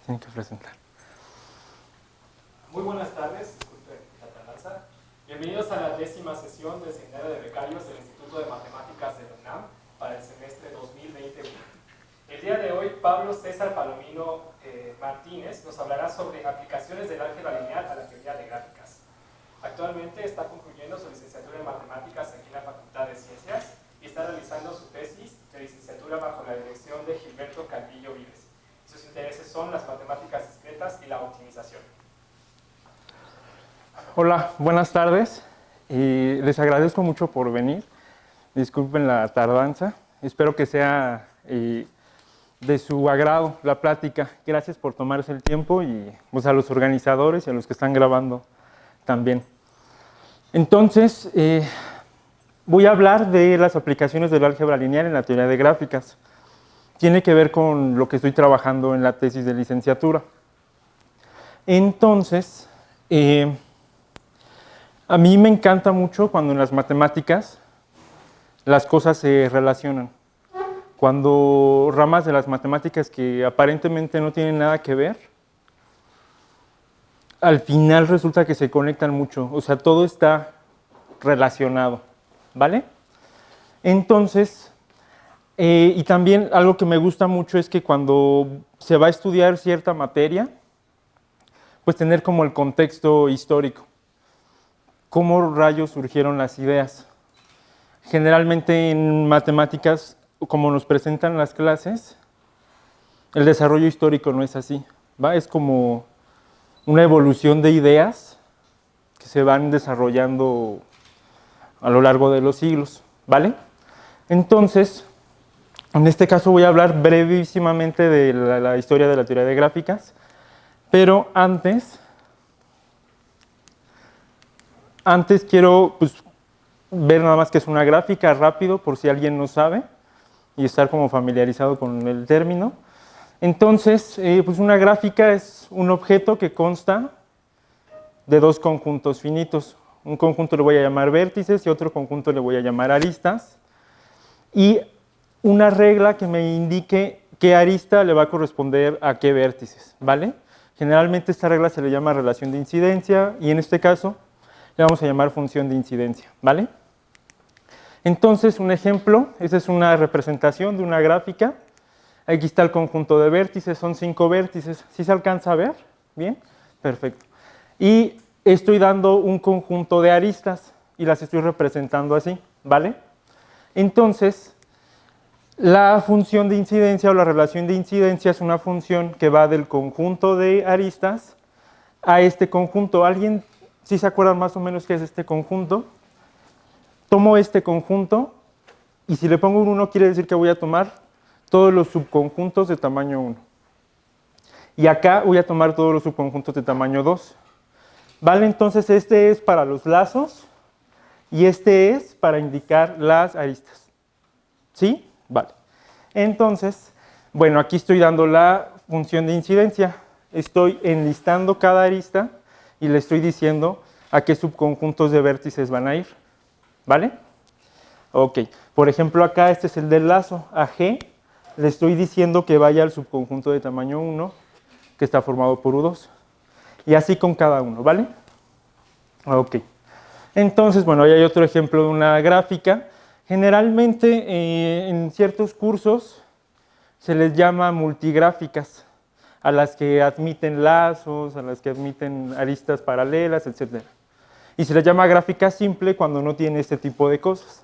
tienen que presentar. Muy buenas tardes, disculpen la tardanza. Bienvenidos a la 10ª sesión del Seminario de Becarios del Instituto de Matemáticas de la UNAM para el semestre 2021. El día de hoy, Pablo César Palomino Martínez nos hablará sobre aplicaciones del álgebra lineal a la teoría de gráficas. Actualmente está concluyendo su licenciatura en Matemáticas aquí en la Facultad de Ciencias y está realizando su tesis de licenciatura bajo la dirección de Gilberto Calvillo Vives. Sus intereses son las matemáticas discretas y la optimización. Hola, buenas tardes. Les agradezco mucho por venir. Disculpen la tardanza. Espero que sea de su agrado la plática. Gracias por tomarse el tiempo y pues, a los organizadores y a los que están grabando también. Entonces, voy a hablar de las aplicaciones del álgebra lineal en la teoría de gráficas. Tiene que ver con lo que estoy trabajando en la tesis de licenciatura. Entonces, a mí me encanta mucho cuando en las matemáticas las cosas se relacionan. Cuando ramas de las matemáticas que aparentemente no tienen nada que ver, al final resulta que se conectan mucho. O sea, todo está relacionado, ¿vale? Entonces, y también algo que me gusta mucho es que cuando se va a estudiar cierta materia, pues tener como el contexto histórico. ¿Cómo rayos surgieron las ideas? Generalmente en matemáticas, como nos presentan las clases, el desarrollo histórico no es así, ¿va? Es como una evolución de ideas que se van desarrollando a lo largo de los siglos, ¿vale? Entonces, en este caso voy a hablar brevísimamente de la historia de la teoría de gráficas, pero antes quiero ver nada más que es una gráfica rápido por si alguien no sabe y estar como familiarizado con el término. Entonces, pues una gráfica es un objeto que consta de dos conjuntos finitos. Un conjunto le voy a llamar vértices y otro conjunto le voy a llamar aristas. Y una regla que me indique qué arista le va a corresponder a qué vértices, ¿vale? Generalmente esta regla se le llama relación de incidencia y en este caso le vamos a llamar función de incidencia, ¿vale? Entonces, un ejemplo, esa es una representación de una gráfica. Aquí está el conjunto de vértices, son 5 vértices. ¿Sí se alcanza a ver? ¿Bien? Perfecto. Y estoy dando un conjunto de aristas y las estoy representando así, ¿vale? Entonces, la función de incidencia o la relación de incidencia es una función que va del conjunto de aristas a este conjunto. ¿Alguien sí se acuerdan más o menos qué es este conjunto? Tomo este conjunto y si le pongo un 1 quiere decir que voy a tomar todos los subconjuntos de tamaño 1. Y acá voy a tomar todos los subconjuntos de tamaño 2. ¿Vale? Entonces este es para los lazos y este es para indicar las aristas. ¿Sí? Vale. Entonces, bueno, aquí estoy dando la función de incidencia. Estoy enlistando cada arista y le estoy diciendo a qué subconjuntos de vértices van a ir. ¿Vale? Ok. Por ejemplo, acá este es el del lazo. A G le estoy diciendo que vaya al subconjunto de tamaño 1, que está formado por U2. Y así con cada uno, ¿vale? Ok. Entonces, bueno, ahí hay otro ejemplo de una gráfica. Generalmente en ciertos cursos se les llama multigráficas, a las que admiten lazos, a las que admiten aristas paralelas, etc. Y se les llama gráfica simple cuando no tiene este tipo de cosas.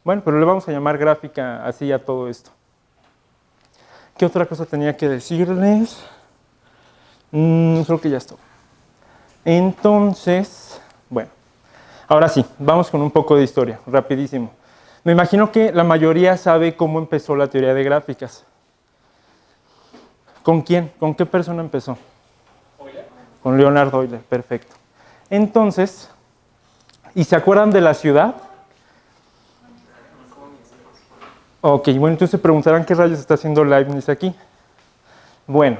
Bueno, pero le vamos a llamar gráfica así a todo esto. ¿Qué otra cosa tenía que decirles? Creo que ya está. Entonces, bueno, ahora sí, vamos con un poco de historia, rapidísimo. Me imagino que la mayoría sabe cómo empezó la teoría de gráficas. ¿Con quién? ¿Con qué persona empezó? Euler. Con Leonardo Euler, perfecto. Entonces, ¿y se acuerdan de la ciudad? Ok, bueno, entonces se preguntarán qué rayos está haciendo Leibniz aquí. Bueno,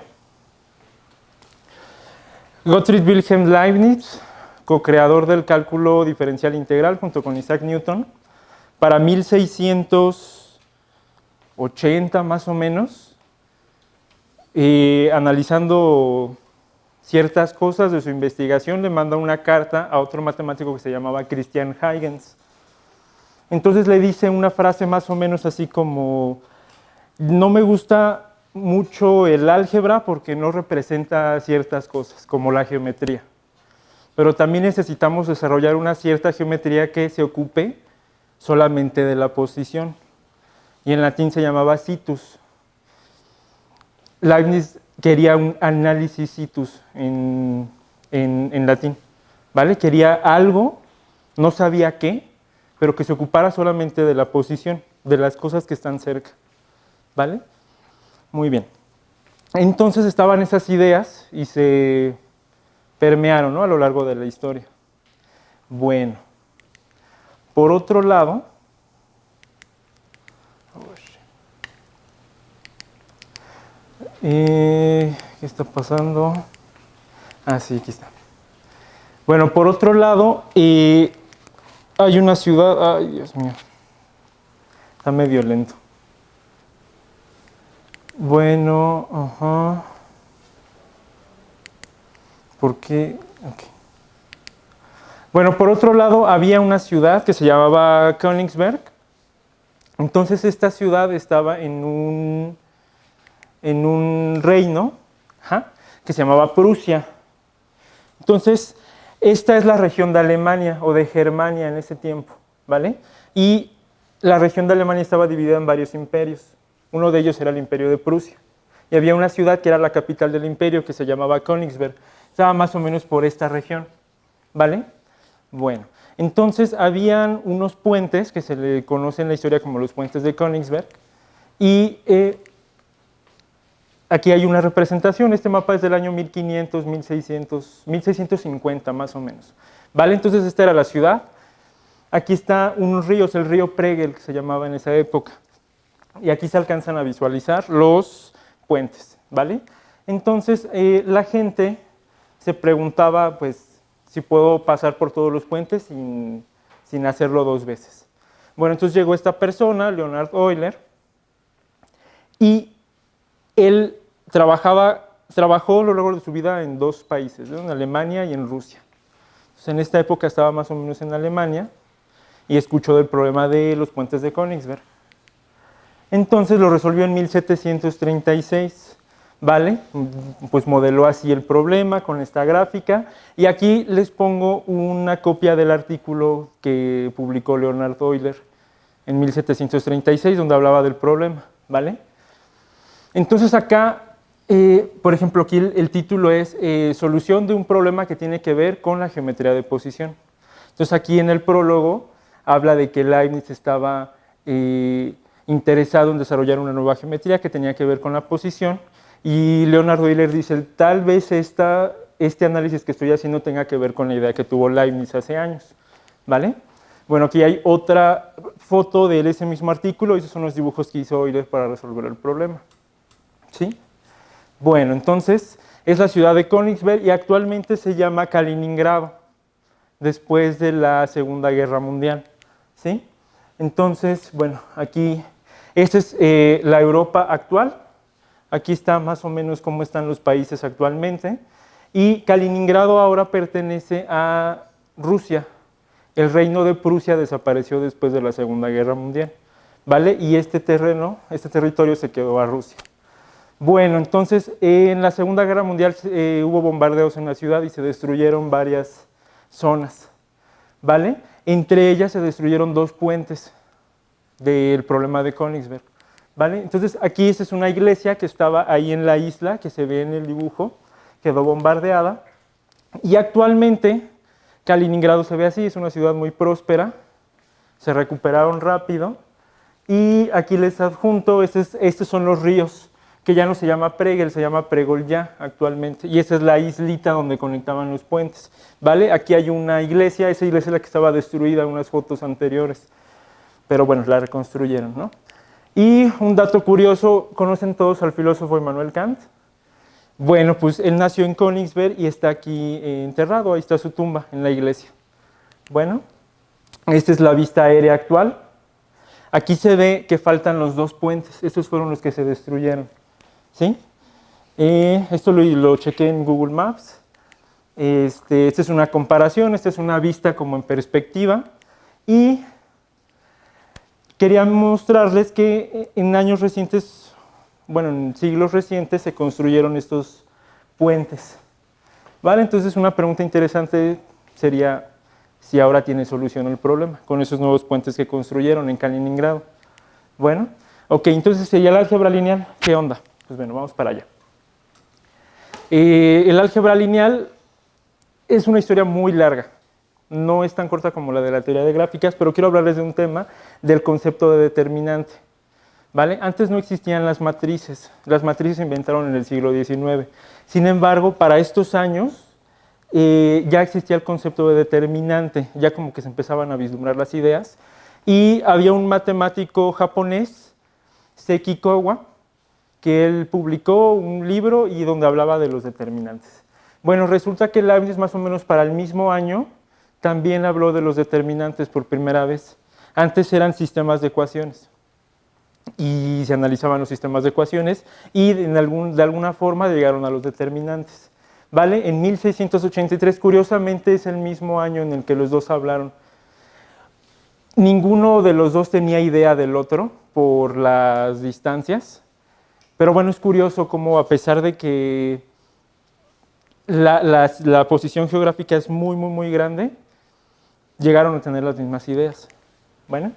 Gottfried Wilhelm Leibniz, co-creador del cálculo diferencial integral junto con Isaac Newton, para 1680 más o menos, analizando ciertas cosas de su investigación, le manda una carta a otro matemático que se llamaba Christian Huygens. Entonces le dice una frase más o menos así como: no me gusta mucho el álgebra porque no representa ciertas cosas, como la geometría. Pero también necesitamos desarrollar una cierta geometría que se ocupe solamente de la posición. Y en latín se llamaba situs. Leibniz quería un análisis situs en latín, ¿vale? Quería algo, no sabía qué, pero que se ocupara solamente de la posición, de las cosas que están cerca, ¿vale? Muy bien. Entonces estaban esas ideas y se permearon, ¿no?, a lo largo de la historia. Bueno, por otro lado, ¿qué está pasando? Ah, sí, aquí está. Bueno, por otro lado, hay una ciudad, ay, Dios mío, está medio lento. Bueno, ajá. ¿Por qué? Okay. Bueno, por otro lado, había una ciudad que se llamaba Königsberg. Entonces, esta ciudad estaba en un reino que se llamaba Prusia. Entonces, esta es la región de Alemania o de Germania en ese tiempo, ¿vale? Y la región de Alemania estaba dividida en varios imperios. Uno de ellos era el imperio de Prusia. Y había una ciudad que era la capital del imperio que se llamaba Königsberg. Estaba más o menos por esta región, ¿vale? Bueno, entonces habían unos puentes que se le conoce en la historia como los puentes de Königsberg. Y aquí hay una representación. Este mapa es del año 1500, 1600, 1650 más o menos, ¿vale? Entonces esta era la ciudad. Aquí está unos ríos, el río Pregel, que se llamaba en esa época. Y aquí se alcanzan a visualizar los puentes, ¿vale? Entonces la gente se preguntaba, pues, si puedo pasar por todos los puentes sin hacerlo dos veces. Bueno, entonces llegó esta persona, Leonhard Euler, y él trabajó a lo largo de su vida en dos países, ¿no?, en Alemania y en Rusia. Entonces, en esta época estaba más o menos en Alemania y escuchó del problema de los puentes de Königsberg. Entonces lo resolvió en 1736, ¿vale? Pues modeló así el problema con esta gráfica. Y aquí les pongo una copia del artículo que publicó Leonhard Euler en 1736, donde hablaba del problema, ¿vale? Entonces acá, por ejemplo, aquí el título es Solución de un problema que tiene que ver con la geometría de posición. Entonces aquí en el prólogo habla de que Leibniz estaba interesado en desarrollar una nueva geometría que tenía que ver con la posición, y Leonhard Euler dice, tal vez este análisis que estoy haciendo tenga que ver con la idea que tuvo Leibniz hace años, ¿vale? Bueno, aquí hay otra foto de ese mismo artículo, y esos son los dibujos que hizo Euler para resolver el problema, ¿sí? Bueno, entonces es la ciudad de Königsberg y actualmente se llama Kaliningrado, después de la Segunda Guerra Mundial, ¿sí? Entonces, bueno, aquí, esta es la Europa actual. Aquí está más o menos cómo están los países actualmente. Y Kaliningrado ahora pertenece a Rusia. El reino de Prusia desapareció después de la Segunda Guerra Mundial, ¿vale? Y este territorio se quedó a Rusia. Bueno, entonces, en la Segunda Guerra Mundial hubo bombardeos en la ciudad y se destruyeron varias zonas, ¿vale? Entre ellas se destruyeron dos puentes del problema de Königsberg, ¿vale? Entonces aquí esta es una iglesia que estaba ahí en la isla, que se ve en el dibujo, quedó bombardeada, y actualmente Kaliningrado se ve así, es una ciudad muy próspera, se recuperaron rápido, y aquí les adjunto, estos son los ríos, que ya no se llama Pregel, se llama Pregolya actualmente, y esa es la islita donde conectaban los puentes, ¿vale? Aquí hay una iglesia, esa iglesia es la que estaba destruida en unas fotos anteriores, pero bueno, la reconstruyeron, ¿no? Y un dato curioso, ¿conocen todos al filósofo Immanuel Kant? Bueno, pues él nació en Königsberg y está aquí enterrado, ahí está su tumba en la iglesia. Bueno, esta es la vista aérea actual. Aquí se ve que faltan los dos puentes, estos fueron los que se destruyeron, ¿sí? Esto lo chequé en Google Maps. Esta es una comparación, esta es una vista como en perspectiva. Y quería mostrarles que en años recientes, bueno, en siglos recientes se construyeron estos puentes. ¿Vale? Entonces una pregunta interesante sería si ahora tiene solución el problema con esos nuevos puentes que construyeron en Kaliningrado. Bueno, ok, entonces sería el álgebra lineal. ¿Qué onda? Pues bueno, vamos para allá. El álgebra lineal es una historia muy larga. No es tan corta como la de la teoría de gráficas, pero quiero hablarles de un tema del concepto de determinante. ¿Vale? Antes no existían las matrices. Las matrices se inventaron en el siglo XIX. Sin embargo, para estos años ya existía el concepto de determinante, ya como que se empezaban a vislumbrar las ideas. Y había un matemático japonés, Seki Kowa, que él publicó un libro y donde hablaba de los determinantes. Bueno, resulta que Leibniz más o menos para el mismo año también habló de los determinantes por primera vez. Antes eran sistemas de ecuaciones y se analizaban los sistemas de ecuaciones y de alguna forma llegaron a los determinantes. ¿Vale? En 1683, curiosamente, es el mismo año en el que los dos hablaron. Ninguno de los dos tenía idea del otro por las distancias, pero bueno, es curioso cómo a pesar de que la posición geográfica es muy grande, llegaron a tener las mismas ideas. Bueno,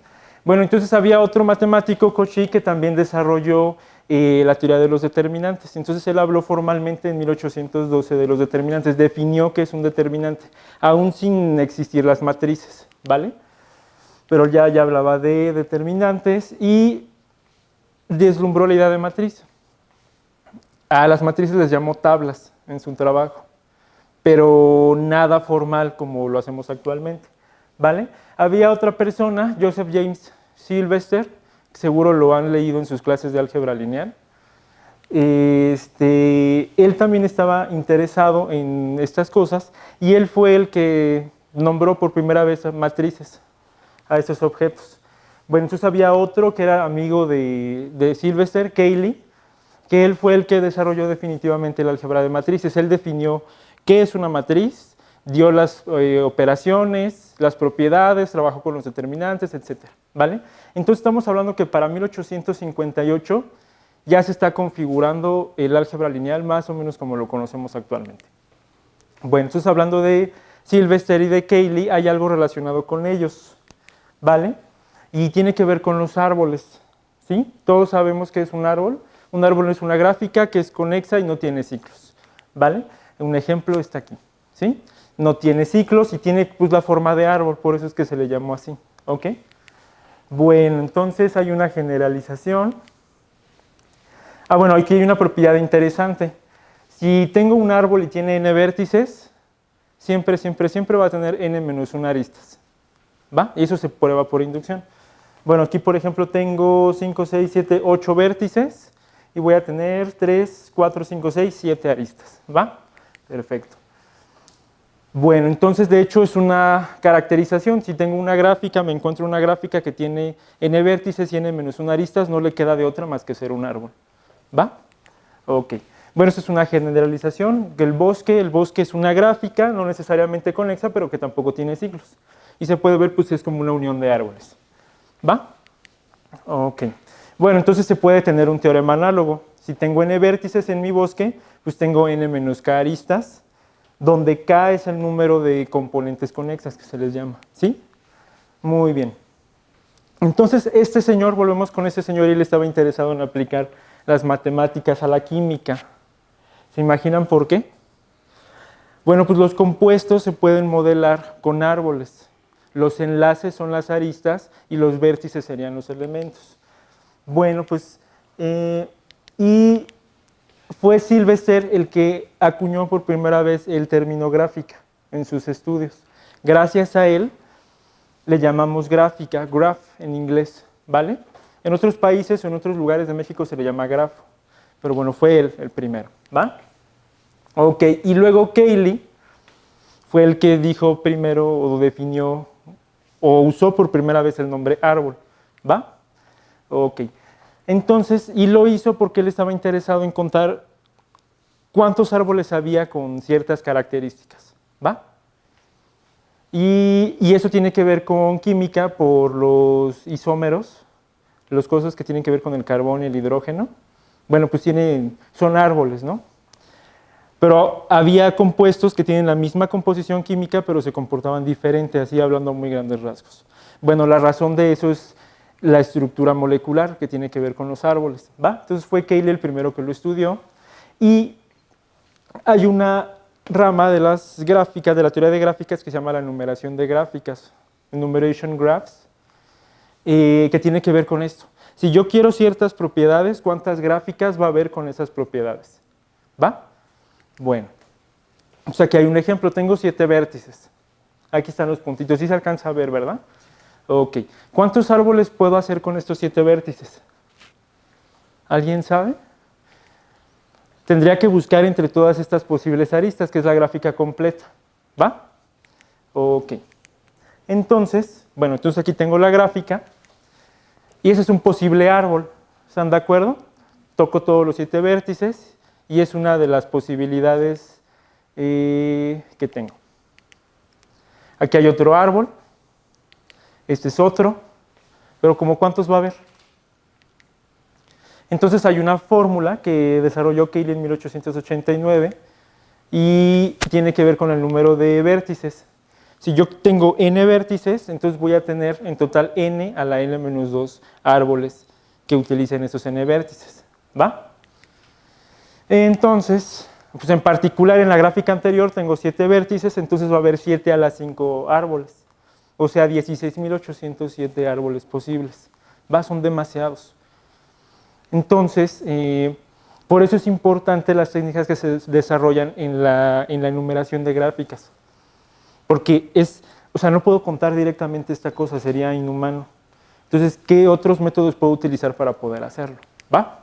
entonces había otro matemático, Cauchy, que también desarrolló la teoría de los determinantes. Entonces él habló formalmente en 1812 de los determinantes, definió qué es un determinante, aún sin existir las matrices, ¿vale? Pero ya hablaba de determinantes y deslumbró la idea de matriz. A las matrices les llamó tablas en su trabajo, pero nada formal como lo hacemos actualmente, ¿vale? Había otra persona, Joseph James Sylvester, seguro lo han leído en sus clases de álgebra lineal. Él también estaba interesado en estas cosas y él fue el que nombró por primera vez matrices a estos objetos. Bueno, entonces había otro que era amigo de Sylvester, Cayley, que él fue el que desarrolló definitivamente el álgebra de matrices. Él definió qué es una matriz, dio las operaciones, las propiedades, trabajó con los determinantes, etc. ¿Vale? Entonces estamos hablando que para 1858 ya se está configurando el álgebra lineal más o menos como lo conocemos actualmente. Bueno, entonces hablando de Sylvester y de Cayley, hay algo relacionado con ellos, ¿vale? Y tiene que ver con los árboles, ¿sí? Todos sabemos qué es un árbol. Un árbol es una gráfica que es conexa y no tiene ciclos, ¿vale? Un ejemplo está aquí, ¿sí? No tiene ciclos y tiene pues, la forma de árbol, por eso es que se le llamó así, ¿ok? Bueno, entonces hay una generalización. Bueno, aquí hay una propiedad interesante. Si tengo un árbol y tiene n vértices, siempre va a tener n menos 1 aristas, ¿va? Y eso se prueba por inducción. Bueno, aquí por ejemplo tengo 5, 6, 7, 8 vértices y voy a tener 3, 4, 5, 6, 7 aristas, ¿va? Perfecto. Bueno, entonces de hecho es una caracterización. Si tengo una gráfica, me encuentro una gráfica que tiene n vértices y n menos 1 aristas, no le queda de otra más que ser un árbol, ¿va? Ok. Bueno, esto es una generalización. El bosque es una gráfica, no necesariamente conexa, pero que tampoco tiene ciclos. Y se puede ver, pues es como una unión de árboles, ¿va? Ok. Bueno, entonces se puede tener un teorema análogo. Si tengo n vértices en mi bosque, pues tengo n menos k aristas, donde k es el número de componentes conexas que se les llama, ¿sí? Muy bien. Entonces, este señor, volvemos con este señor, y él estaba interesado en aplicar las matemáticas a la química. ¿Se imaginan por qué? Bueno, pues los compuestos se pueden modelar con árboles. Los enlaces son las aristas y los vértices serían los elementos. Bueno, pues, y fue Sylvester el que acuñó por primera vez el término gráfica en sus estudios. Gracias a él le llamamos gráfica, graph en inglés, ¿vale? En otros países o en otros lugares de México se le llama grafo, pero bueno, fue él el primero, ¿va? Ok, y luego Cayley fue el que dijo primero o definió o usó por primera vez el nombre árbol, ¿va? Ok, entonces, y lo hizo porque él estaba interesado en contar cuántos árboles había con ciertas características, ¿va? Y eso tiene que ver con química por los isómeros, las cosas que tienen que ver con el carbón y el hidrógeno. Bueno, pues son árboles, ¿no? Pero había compuestos que tienen la misma composición química, pero se comportaban diferente, así hablando a muy grandes rasgos. Bueno, la razón de eso es la estructura molecular que tiene que ver con los árboles, ¿va? Entonces fue Cayley el primero que lo estudió, y hay una rama de las gráficas, de la teoría de gráficas, que se llama la numeración de gráficas, enumeration graphs, que tiene que ver con esto. Si yo quiero ciertas propiedades, ¿cuántas gráficas va a haber con esas propiedades? ¿Va? Bueno, o sea, aquí hay un ejemplo, tengo 7 vértices. Aquí están los puntitos, sí se alcanza a ver, ¿verdad? Ok, ¿cuántos árboles puedo hacer con estos 7 vértices? ¿Alguien sabe? Tendría que buscar entre todas estas posibles aristas, que es la gráfica completa, ¿va? Ok, entonces aquí tengo la gráfica, y ese es un posible árbol, ¿están de acuerdo? Toco todos los 7 vértices, y es una de las posibilidades que tengo. Aquí hay otro árbol, este es otro, pero ¿como cuántos va a haber? Entonces hay una fórmula que desarrolló Cayley en 1889 y tiene que ver con el número de vértices. Si yo tengo n vértices, entonces voy a tener en total n a la n-2 árboles que utilicen esos n vértices, ¿va? Entonces, pues en particular en la gráfica anterior tengo 7 vértices, entonces va a haber 7 a la 5 árboles, o sea 16.807 árboles posibles, ¿va? Son demasiados. Entonces, por eso es importante las técnicas que se desarrollan en la enumeración de gráficas, porque no puedo contar directamente esta cosa, sería inhumano. Entonces, ¿qué otros métodos puedo utilizar para poder hacerlo? ¿Va?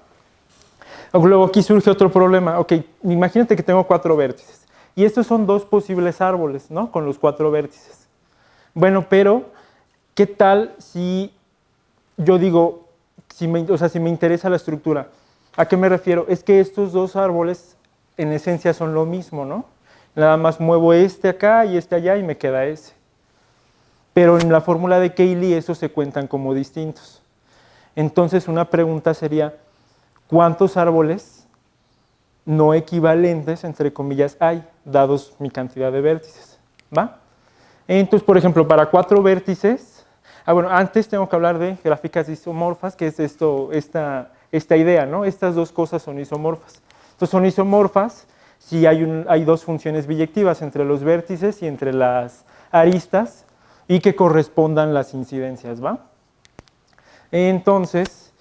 Luego aquí surge otro problema. Ok, imagínate que tengo 4 vértices, y estos son 2 posibles árboles, ¿no? Con los 4 vértices. Bueno, pero, ¿qué tal si yo digo, si me interesa la estructura? ¿A qué me refiero? Es que estos 2 árboles en esencia son lo mismo, ¿no? Nada más muevo este acá y este allá y me queda ese. Pero en la fórmula de Cayley esos se cuentan como distintos. Entonces una pregunta sería, ¿cuántos árboles no equivalentes, entre comillas, hay, dados mi cantidad de vértices? ¿Va? Entonces, por ejemplo, para 4 vértices, antes tengo que hablar de gráficas isomorfas, que es esta idea, ¿no? Estas 2 cosas son isomorfas. Entonces son isomorfas si hay 2 funciones biyectivas entre los vértices y entre las aristas, y que correspondan las incidencias, ¿va? Entonces,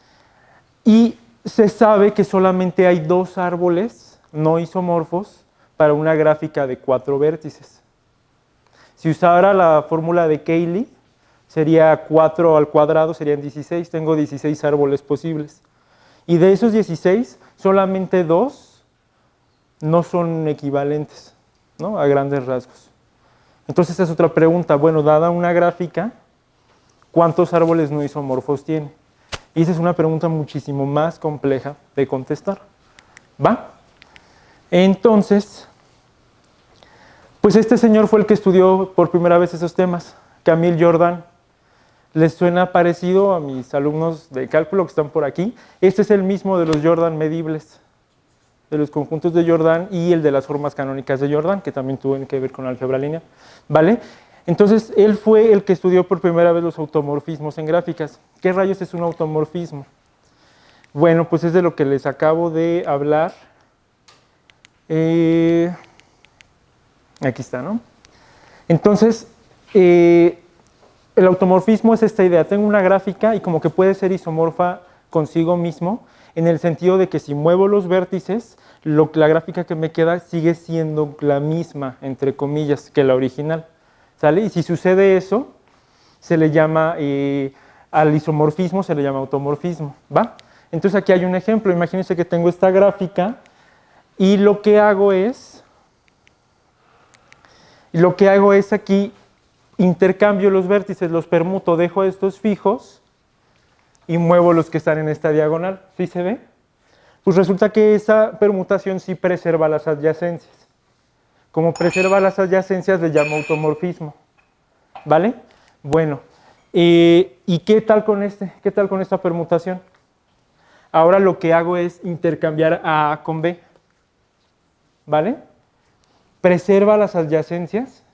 y se sabe que solamente hay 2 árboles no isomorfos para una gráfica de 4 vértices. Si usara la fórmula de Cayley, sería 4 al cuadrado, serían 16, tengo 16 árboles posibles. Y de esos 16, solamente 2 no son equivalentes, ¿no? A grandes rasgos. Entonces esa es otra pregunta. Bueno, dada una gráfica, ¿cuántos árboles no isomorfos tiene? Y esa es una pregunta muchísimo más compleja de contestar, ¿va? Entonces, pues este señor fue el que estudió por primera vez esos temas, Camille Jordan. ¿Les suena parecido a mis alumnos de cálculo que están por aquí? Este es el mismo de los Jordan medibles, de los conjuntos de Jordan, y el de las formas canónicas de Jordan, que también tuvieron que ver con álgebra lineal, ¿vale? Entonces, él fue el que estudió por primera vez los automorfismos en gráficas. ¿Qué rayos es un automorfismo? Bueno, pues es de lo que les acabo de hablar. Aquí está, ¿no? Entonces, el automorfismo es esta idea. Tengo una gráfica y como que puede ser isomorfa consigo mismo, en el sentido de que si muevo los vértices, la gráfica que me queda sigue siendo la misma, entre comillas, que la original, ¿sale? Y si sucede eso, se le llama, al isomorfismo se le llama automorfismo, ¿va? Entonces aquí hay un ejemplo. Imagínense que tengo esta gráfica y lo que hago es aquí intercambio los vértices, los permuto, dejo estos fijos y muevo los que están en esta diagonal. ¿Sí se ve? pues resulta que esa permutación sí preserva las adyacencias. Como preserva las adyacencias, le llamo automorfismo. ¿Vale? Bueno, ¿y qué tal con ¿Qué tal con esta permutación? Ahora lo que hago es intercambiar a A con B. ¿Vale? ¿Preserva las adyacencias?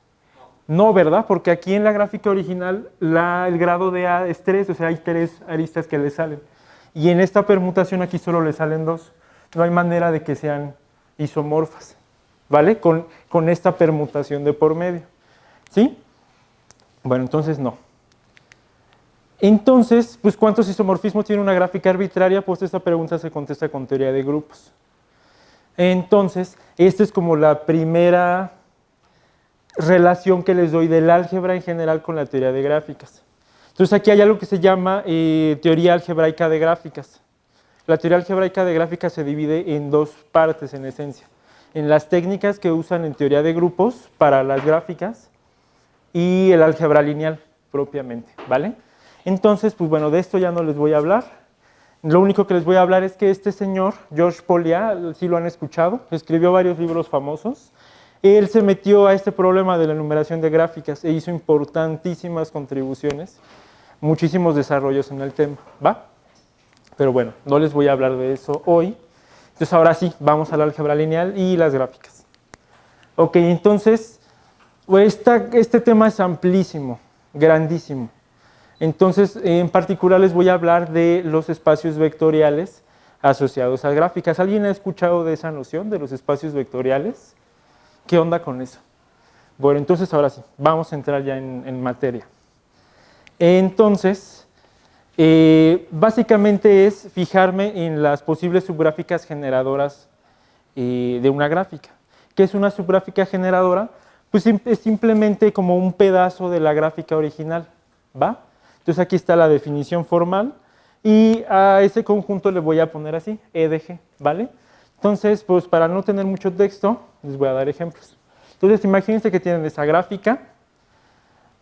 No, ¿verdad? Porque aquí en la gráfica original el grado de A es 3, o sea, hay 3 aristas que le salen. Y en esta permutación aquí solo le salen 2. No hay manera de que sean isomorfas, ¿vale? Con esta permutación de por medio. ¿Sí? Bueno, entonces no. Entonces, pues ¿cuántos isomorfismos tiene una gráfica arbitraria? Pues esta pregunta se contesta con teoría de grupos. Entonces, esta es como la primera relación que les doy del álgebra en general con la teoría de gráficas. Entonces aquí hay algo que se llama teoría algebraica de gráficas. La teoría algebraica de gráficas se divide en 2 partes en esencia. En las técnicas que usan en teoría de grupos para las gráficas y el álgebra lineal propiamente, ¿vale? Entonces, pues bueno, de esto ya no les voy a hablar. Lo único que les voy a hablar es que este señor, Georges Polya, si lo han escuchado, escribió varios libros famosos. Él se metió a este problema de la enumeración de gráficas e hizo importantísimas contribuciones, muchísimos desarrollos en el tema, ¿va? Pero bueno, no les voy a hablar de eso hoy. Entonces ahora sí, vamos al álgebra lineal y las gráficas. Ok, entonces, este tema es amplísimo, grandísimo. Entonces, en particular les voy a hablar de los espacios vectoriales asociados a gráficas. ¿Alguien ha escuchado de esa noción de los espacios vectoriales? ¿Qué onda con eso? Bueno, entonces ahora sí, vamos a entrar ya en materia. Entonces, básicamente es fijarme en las posibles subgráficas generadoras de una gráfica. ¿Qué es una subgráfica generadora? Pues es simplemente como un pedazo de la gráfica original, ¿va? Entonces aquí está la definición formal y a ese conjunto le voy a poner así, E de G, ¿vale? Entonces, pues para no tener mucho texto, les voy a dar ejemplos. Entonces, imagínense que tienen esa gráfica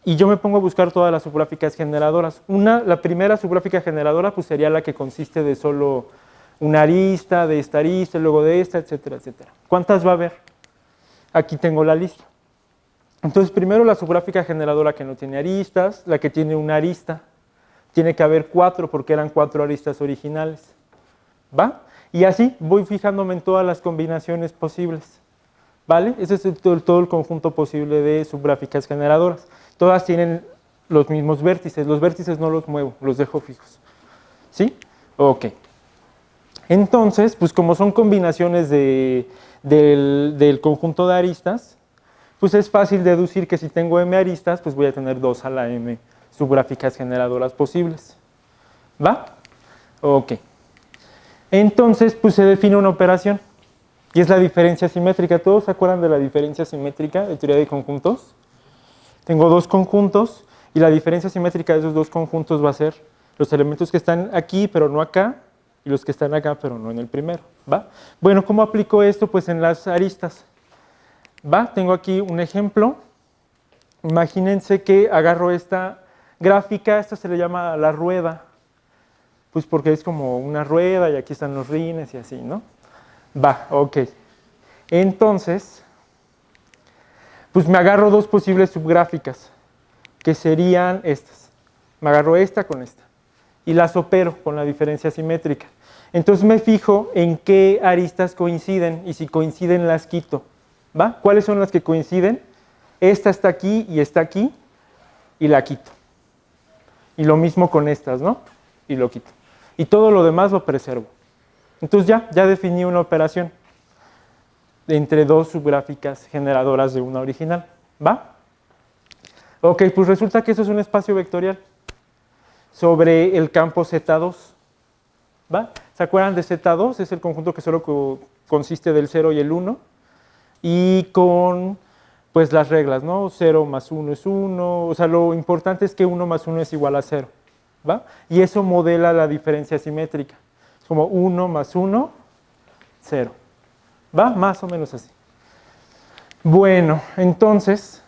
y yo me pongo a buscar todas las subgráficas generadoras. La primera subgráfica generadora pues sería la que consiste de solo una arista, de esta arista, luego de esta, etcétera, etcétera. ¿Cuántas va a haber? Aquí tengo la lista. Entonces, primero la subgráfica generadora que no tiene aristas, la que tiene una arista. Tiene que haber 4 porque eran 4 aristas originales. ¿Va? Y así voy fijándome en todas las combinaciones posibles, ¿vale? Ese es todo el conjunto posible de subgráficas generadoras. Todas tienen los mismos vértices. Los vértices no los muevo, los dejo fijos. ¿Sí? Ok. Entonces, pues como son combinaciones del conjunto de aristas, pues es fácil deducir que si tengo m aristas, pues voy a tener 2 a la m subgráficas generadoras posibles. ¿Va? Ok. Entonces, pues se define una operación, y es la diferencia simétrica. ¿Todos se acuerdan de la diferencia simétrica de teoría de conjuntos? Tengo 2 conjuntos, y la diferencia simétrica de esos 2 conjuntos va a ser los elementos que están aquí, pero no acá, y los que están acá, pero no en el primero, ¿va? Bueno, ¿cómo aplico esto? Pues en las aristas, ¿va? Tengo aquí un ejemplo. Imagínense que agarro esta gráfica, esta se le llama la rueda, pues porque es como una rueda y aquí están los rines y así, ¿no? Va, ok. Entonces, pues me agarro 2 posibles subgráficas, que serían estas. Me agarro esta con esta y las opero con la diferencia simétrica. Entonces me fijo en qué aristas coinciden y si coinciden las quito, ¿va? ¿Cuáles son las que coinciden? Esta está aquí y la quito. Y lo mismo con estas, ¿no? Y lo quito. Y todo lo demás lo preservo. Entonces ya definí una operación entre 2 subgráficas generadoras de una original, ¿va? Ok, pues resulta que eso es un espacio vectorial sobre el campo Z2, ¿va? ¿Se acuerdan de Z2? Es el conjunto que solo consiste del 0 y el 1 y con pues las reglas, ¿no? 0 más 1 es 1, o sea, lo importante es que 1 más 1 es igual a 0, ¿va? Y eso modela la diferencia simétrica. Es como 1 más 1, 0. ¿Va? Más o menos así. Bueno, entonces,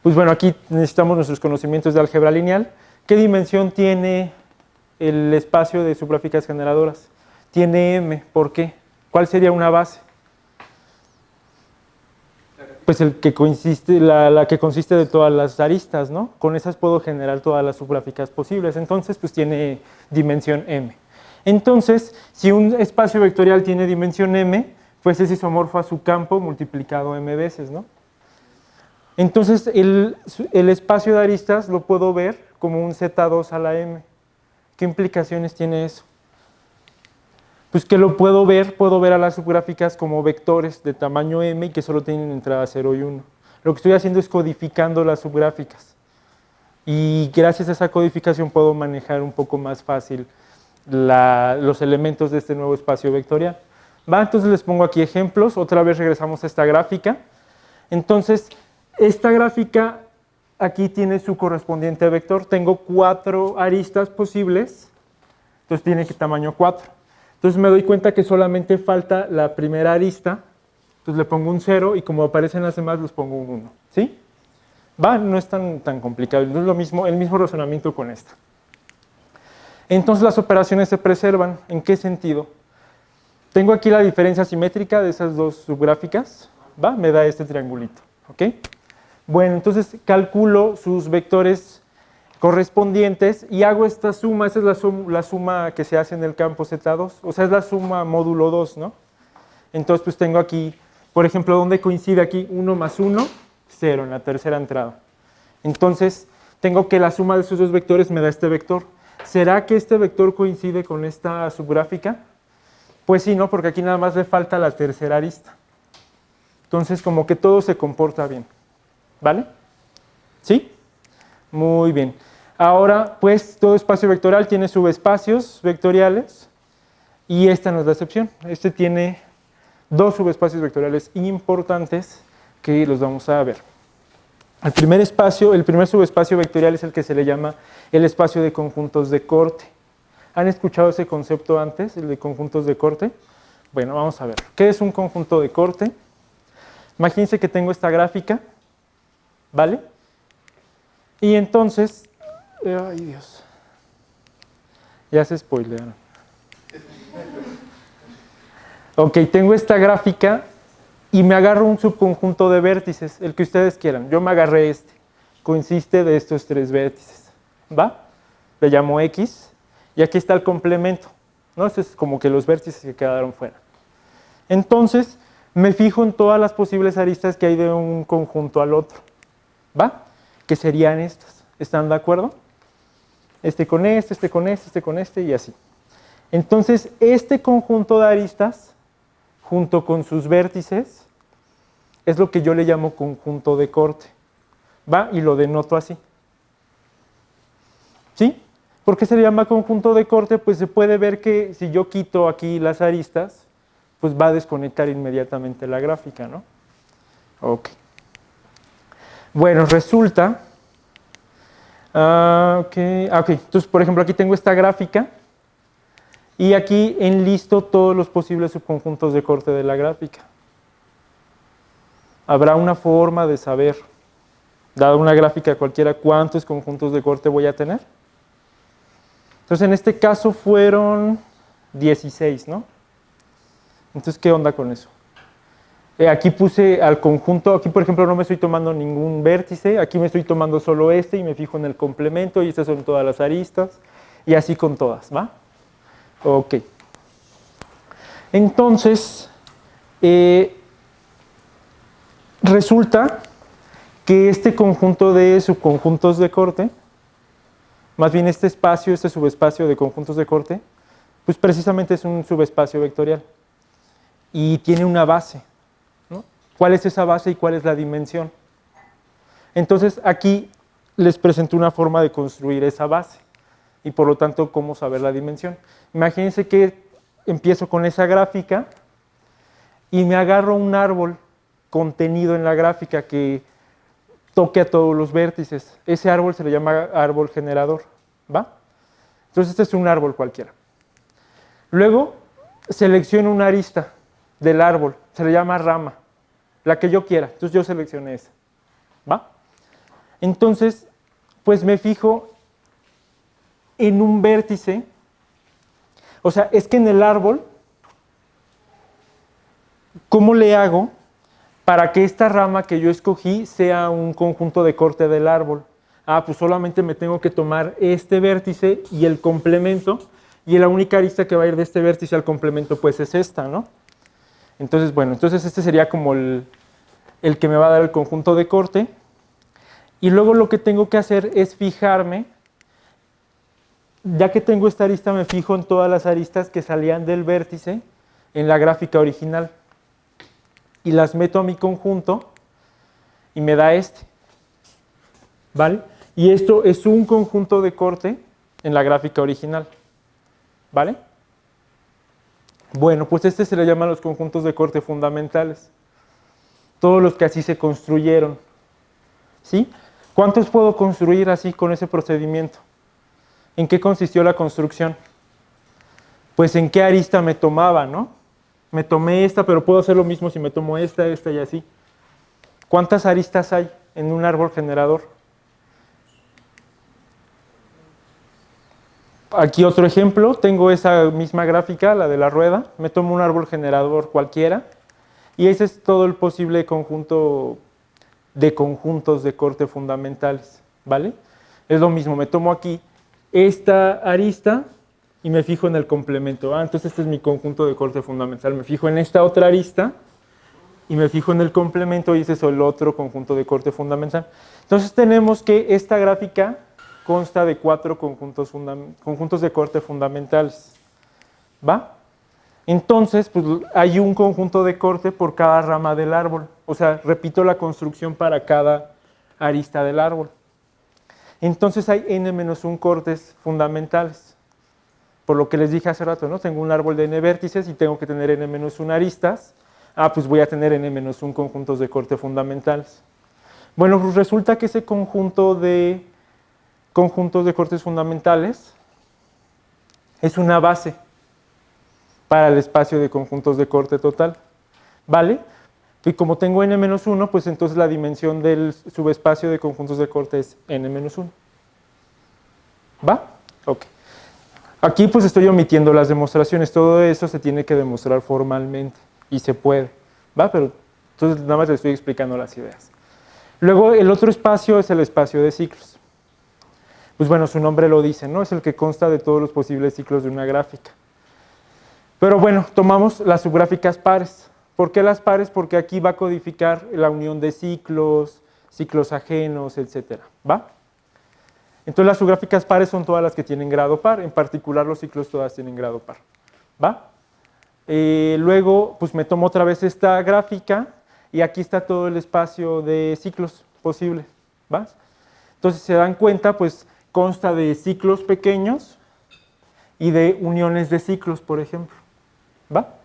pues bueno, aquí necesitamos nuestros conocimientos de álgebra lineal. ¿Qué dimensión tiene el espacio de subgráficas generadoras. Tiene M, ¿por qué? ¿Cuál sería una base? Pues el que consiste, la que consiste de todas las aristas, ¿no? Con esas puedo generar todas las subgráficas posibles. Entonces, pues tiene dimensión M. Entonces, si un espacio vectorial tiene dimensión M, pues es isomorfo a su campo multiplicado M veces, ¿no? Entonces, el espacio de aristas lo puedo ver como un Z2 a la M. ¿Qué implicaciones tiene eso? Pues que lo puedo ver a las subgráficas como vectores de tamaño M y que solo tienen entrada 0 y 1. Lo que estoy haciendo es codificando las subgráficas. Y gracias a esa codificación puedo manejar un poco más fácil los elementos de este nuevo espacio vectorial. ¿Va? Entonces les pongo aquí ejemplos. Otra vez regresamos a esta gráfica. Entonces, esta gráfica aquí tiene su correspondiente vector. Tengo 4 aristas posibles. Entonces tiene tamaño 4. Entonces me doy cuenta que solamente falta la primera arista, entonces le pongo un 0 y como aparecen las demás les pongo un 1. ¿Sí? Va, no es tan complicado, no es lo mismo, el mismo razonamiento con esta. Entonces las operaciones se preservan. ¿En qué sentido? Tengo aquí la diferencia simétrica de esas dos subgráficas, ¿va? Me da este triangulito, ¿ok? Bueno, entonces calculo sus vectores correspondientes y hago esta suma. Esa es la suma que se hace en el campo Z2, o sea, es la suma módulo 2, ¿no? Entonces, pues tengo aquí, por ejemplo, ¿dónde coincide aquí? 1 más 1, 0, en la tercera entrada. Entonces, tengo que la suma de esos dos vectores me da este vector. ¿Será que este vector coincide con esta subgráfica? Pues sí, ¿no? Porque aquí nada más le falta la tercera arista. Entonces, como que todo se comporta bien. ¿Vale? ¿Sí? Muy bien. Ahora, pues, todo espacio vectorial tiene subespacios vectoriales y esta no es la excepción. Este tiene 2 subespacios vectoriales importantes que los vamos a ver. El primer subespacio vectorial es el que se le llama el espacio de conjuntos de corte. ¿Han escuchado ese concepto antes, el de conjuntos de corte? Bueno, vamos a ver. ¿Qué es un conjunto de corte? Imagínense que tengo esta gráfica, ¿vale? Y entonces, ay Dios, ya se spoilearon. Ok, tengo esta gráfica y me agarro un subconjunto de vértices, el que ustedes quieran. Yo me agarré este, consiste de estos 3 vértices, ¿va? Le llamo X y aquí está el complemento, ¿no? Este es como que los vértices que quedaron fuera. Entonces, me fijo en todas las posibles aristas que hay de un conjunto al otro, ¿va? Que serían estas. ¿Están de acuerdo? Este con este, este con este, este con este y así. Entonces, este conjunto de aristas, junto con sus vértices, es lo que yo le llamo conjunto de corte. ¿Va? Y lo denoto así. ¿Sí? ¿Por qué se le llama conjunto de corte? Pues se puede ver que si yo quito aquí las aristas, pues va a desconectar inmediatamente la gráfica, ¿no? Ok. Bueno, resulta... ok, entonces por ejemplo aquí tengo esta gráfica y aquí enlisto todos los posibles subconjuntos de corte de la gráfica. Habrá una forma de saber, dada una gráfica cualquiera, cuántos conjuntos de corte voy a tener. Entonces en este caso fueron 16, ¿no? Entonces, ¿qué onda con eso? Aquí puse al conjunto, aquí por ejemplo no me estoy tomando ningún vértice, aquí me estoy tomando solo este y me fijo en el complemento y estas son todas las aristas y así con todas, ¿va? Ok. Entonces, resulta que este conjunto de subconjuntos de corte, más bien este espacio, este subespacio de conjuntos de corte, pues precisamente es un subespacio vectorial y tiene una base. ¿Cuál es esa base y cuál es la dimensión? Entonces aquí les presento una forma de construir esa base y por lo tanto cómo saber la dimensión. Imagínense que empiezo con esa gráfica y me agarro un árbol contenido en la gráfica que toque a todos los vértices. Ese árbol se le llama árbol generador, ¿va? Entonces este es un árbol cualquiera. Luego selecciono una arista del árbol, se le llama rama. La que yo quiera, entonces yo seleccioné esa, ¿va? Entonces, pues me fijo en un vértice, o sea, es que en el árbol, ¿cómo le hago para que esta rama que yo escogí sea un conjunto de corte del árbol? Ah, pues solamente me tengo que tomar este vértice y el complemento, y la única arista que va a ir de este vértice al complemento pues es esta, ¿no? Entonces, bueno, entonces este sería como el que me va a dar el conjunto de corte. Y luego lo que tengo que hacer es fijarme, ya que tengo esta arista, me fijo en todas las aristas que salían del vértice en la gráfica original. Y las meto a mi conjunto y me da este. ¿Vale? Y esto es un conjunto de corte en la gráfica original. ¿Vale? Bueno, pues este se le llaman los conjuntos de corte fundamentales. Todos los que así se construyeron. ¿Sí? ¿Cuántos puedo construir así con ese procedimiento? ¿En qué consistió la construcción? Pues en qué arista me tomaba, ¿no? Me tomé esta, pero puedo hacer lo mismo si me tomo esta y así. ¿Cuántas aristas hay en un árbol generador? Aquí otro ejemplo, tengo esa misma gráfica, la de la rueda, me tomo un árbol generador cualquiera y ese es todo el posible conjunto de conjuntos de corte fundamentales, ¿vale? Es lo mismo, me tomo aquí esta arista y me fijo en el complemento. Entonces este es mi conjunto de corte fundamental, me fijo en esta otra arista y me fijo en el complemento y ese es el otro conjunto de corte fundamental. Entonces tenemos que esta gráfica consta de 4 conjuntos de corte fundamentales. ¿Va? Entonces, pues hay un conjunto de corte por cada rama del árbol. O sea, repito la construcción para cada arista del árbol. Entonces hay n-1 cortes fundamentales. Por lo que les dije hace rato, ¿no? Tengo un árbol de n vértices y tengo que tener n-1 aristas. Pues voy a tener n-1 conjuntos de corte fundamentales. Bueno, pues resulta que ese conjunto de conjuntos de cortes fundamentales es una base para el espacio de conjuntos de corte total, ¿vale? Y como tengo n-1, pues entonces la dimensión del subespacio de conjuntos de corte es n-1. ¿Va? Ok. Aquí pues estoy omitiendo las demostraciones, todo eso se tiene que demostrar formalmente y se puede, ¿va? Pero entonces nada más les estoy explicando las ideas. Luego el otro espacio es el espacio de ciclos. Pues bueno, su nombre lo dice, ¿no? Es el que consta de todos los posibles ciclos de una gráfica. Pero bueno, tomamos las subgráficas pares. ¿Por qué las pares? Porque aquí va a codificar la unión de ciclos, ciclos ajenos, etc. ¿Va? Entonces las subgráficas pares son todas las que tienen grado par, en particular los ciclos todas tienen grado par. ¿Va? Luego, pues me tomo otra vez esta gráfica y aquí está todo el espacio de ciclos posible. ¿Va? Entonces, si se dan cuenta, pues consta de ciclos pequeños y de uniones de ciclos, por ejemplo. ¿Va?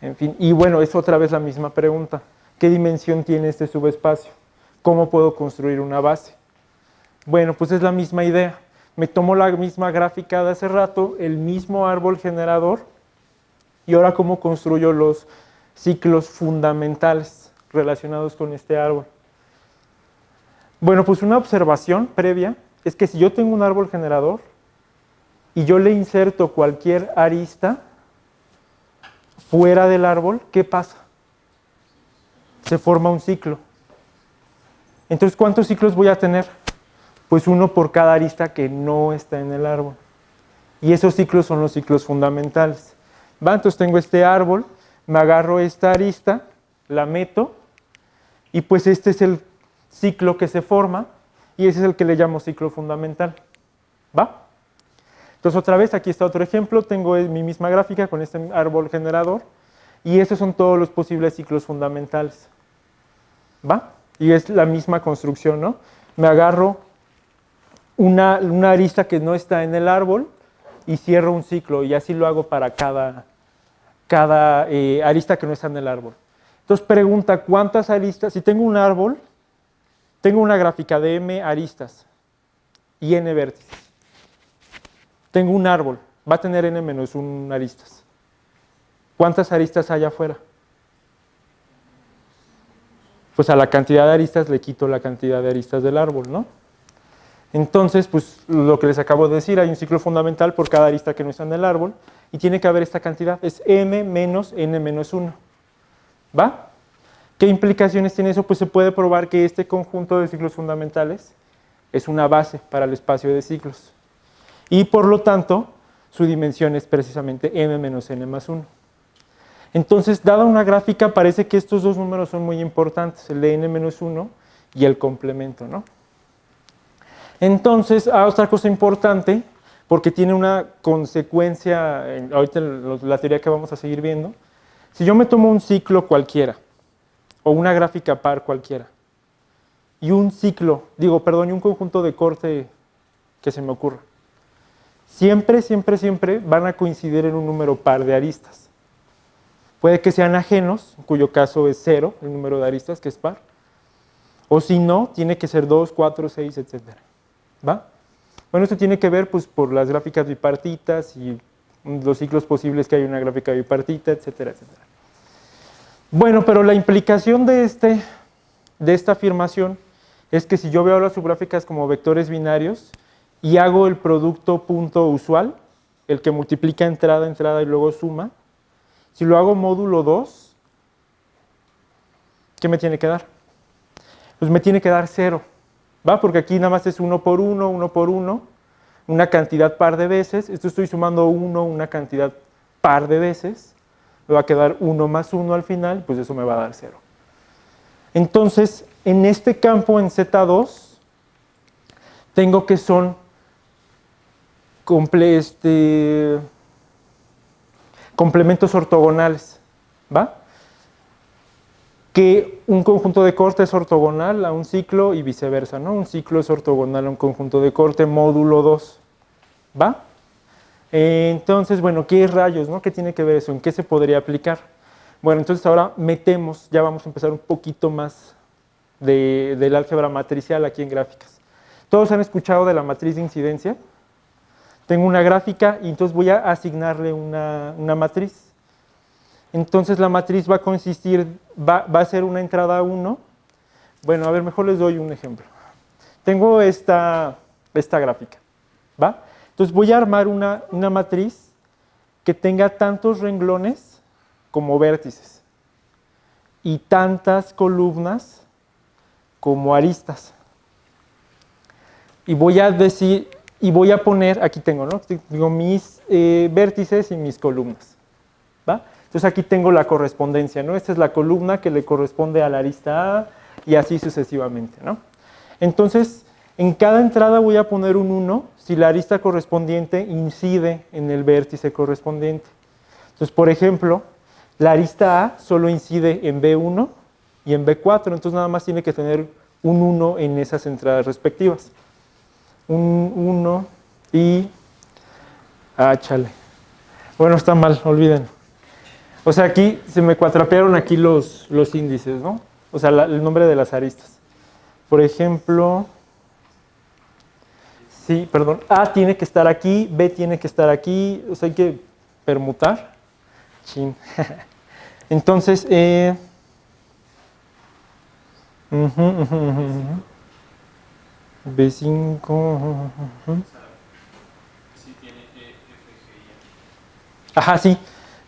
En fin, y bueno, es otra vez la misma pregunta. ¿Qué dimensión tiene este subespacio? ¿Cómo puedo construir una base? Bueno, pues es la misma idea. Me tomo la misma gráfica de hace rato, el mismo árbol generador, y ahora cómo construyo los ciclos fundamentales relacionados con este árbol. Bueno, pues una observación previa es que si yo tengo un árbol generador y yo le inserto cualquier arista fuera del árbol, ¿qué pasa? Se forma un ciclo. Entonces, ¿cuántos ciclos voy a tener? Pues uno por cada arista que no está en el árbol. Y esos ciclos son los ciclos fundamentales. ¿Va? Entonces tengo este árbol, me agarro esta arista, la meto, y pues este es el ciclo que se forma, y ese es el que le llamo ciclo fundamental. ¿Va? Entonces otra vez, aquí está otro ejemplo, tengo mi misma gráfica con este árbol generador, y estos son todos los posibles ciclos fundamentales. ¿Va? Y es la misma construcción, ¿no? Me agarro una arista que no está en el árbol y cierro un ciclo, y así lo hago para cada arista que no está en el árbol. Entonces pregunta, ¿cuántas aristas? Si tengo un árbol, tengo una gráfica de m aristas y n vértices. Tengo un árbol, va a tener n-1 aristas. ¿Cuántas aristas hay afuera? Pues a la cantidad de aristas le quito la cantidad de aristas del árbol, ¿no? Entonces, pues lo que les acabo de decir, hay un ciclo fundamental por cada arista que no está en el árbol y tiene que haber esta cantidad, es m menos n menos 1. ¿Va? ¿Qué implicaciones tiene eso? Pues se puede probar que este conjunto de ciclos fundamentales es una base para el espacio de ciclos. Y por lo tanto, su dimensión es precisamente m menos n más 1. Entonces, dada una gráfica, parece que estos dos números son muy importantes, el de n menos 1 y el complemento, ¿no? Entonces, otra cosa importante, porque tiene una consecuencia, ahorita la teoría que vamos a seguir viendo, si yo me tomo un ciclo cualquiera, o una gráfica par cualquiera, y un ciclo, y un conjunto de corte que se me ocurra, siempre van a coincidir en un número par de aristas. Puede que sean ajenos, en cuyo caso es 0 el número de aristas, que es par, o si no, tiene que ser 2, 4, 6, etc. ¿Va? Bueno, esto tiene que ver pues, por las gráficas bipartitas y los ciclos posibles que hay una gráfica bipartita, etcétera, etcétera. Bueno, pero la implicación de esta afirmación es que si yo veo las subgráficas como vectores binarios y hago el producto punto usual, el que multiplica entrada, entrada y luego suma, si lo hago módulo 2, ¿qué me tiene que dar? Pues me tiene que dar 0, ¿va? Porque aquí nada más es 1 por 1, 1 por 1, una cantidad par de veces, esto estoy sumando 1, una cantidad par de veces, me va a quedar 1 más 1 al final, pues eso me va a dar 0. Entonces, en este campo, en Z2, tengo que son complementos ortogonales, ¿va? Que un conjunto de corte es ortogonal a un ciclo y viceversa, ¿no? Un ciclo es ortogonal a un conjunto de corte módulo 2, ¿va? Entonces, bueno, ¿qué rayos, no? ¿Qué tiene que ver eso? ¿En qué se podría aplicar? Bueno, entonces ahora ya vamos a empezar un poquito más del álgebra matricial aquí en gráficas. ¿Todos han escuchado de la matriz de incidencia? Tengo una gráfica y entonces voy a asignarle una matriz. Entonces la matriz va a consistir, va a ser una entrada 1. Bueno, a ver, mejor les doy un ejemplo. Tengo esta gráfica, ¿va? Entonces voy a armar una matriz que tenga tantos renglones como vértices y tantas columnas como aristas. Y voy a poner, aquí tengo, ¿no? Tengo mis vértices y mis columnas, ¿va? Entonces aquí tengo la correspondencia, ¿no? Esta es la columna que le corresponde a la arista A y así sucesivamente, ¿no? Entonces, en cada entrada voy a poner un 1 si la arista correspondiente incide en el vértice correspondiente. Entonces, por ejemplo, la arista A solo incide en B1 y en B4, entonces nada más tiene que tener un 1 en esas entradas respectivas. Un 1 y... chale. Bueno, está mal, olviden. O sea, aquí se me cuatrapearon aquí los índices, ¿no? O sea, el nombre de las aristas. Por ejemplo... Sí, perdón. A tiene que estar aquí, B tiene que estar aquí. O sea, hay que permutar. Chin. Entonces, B5. Ajá, sí.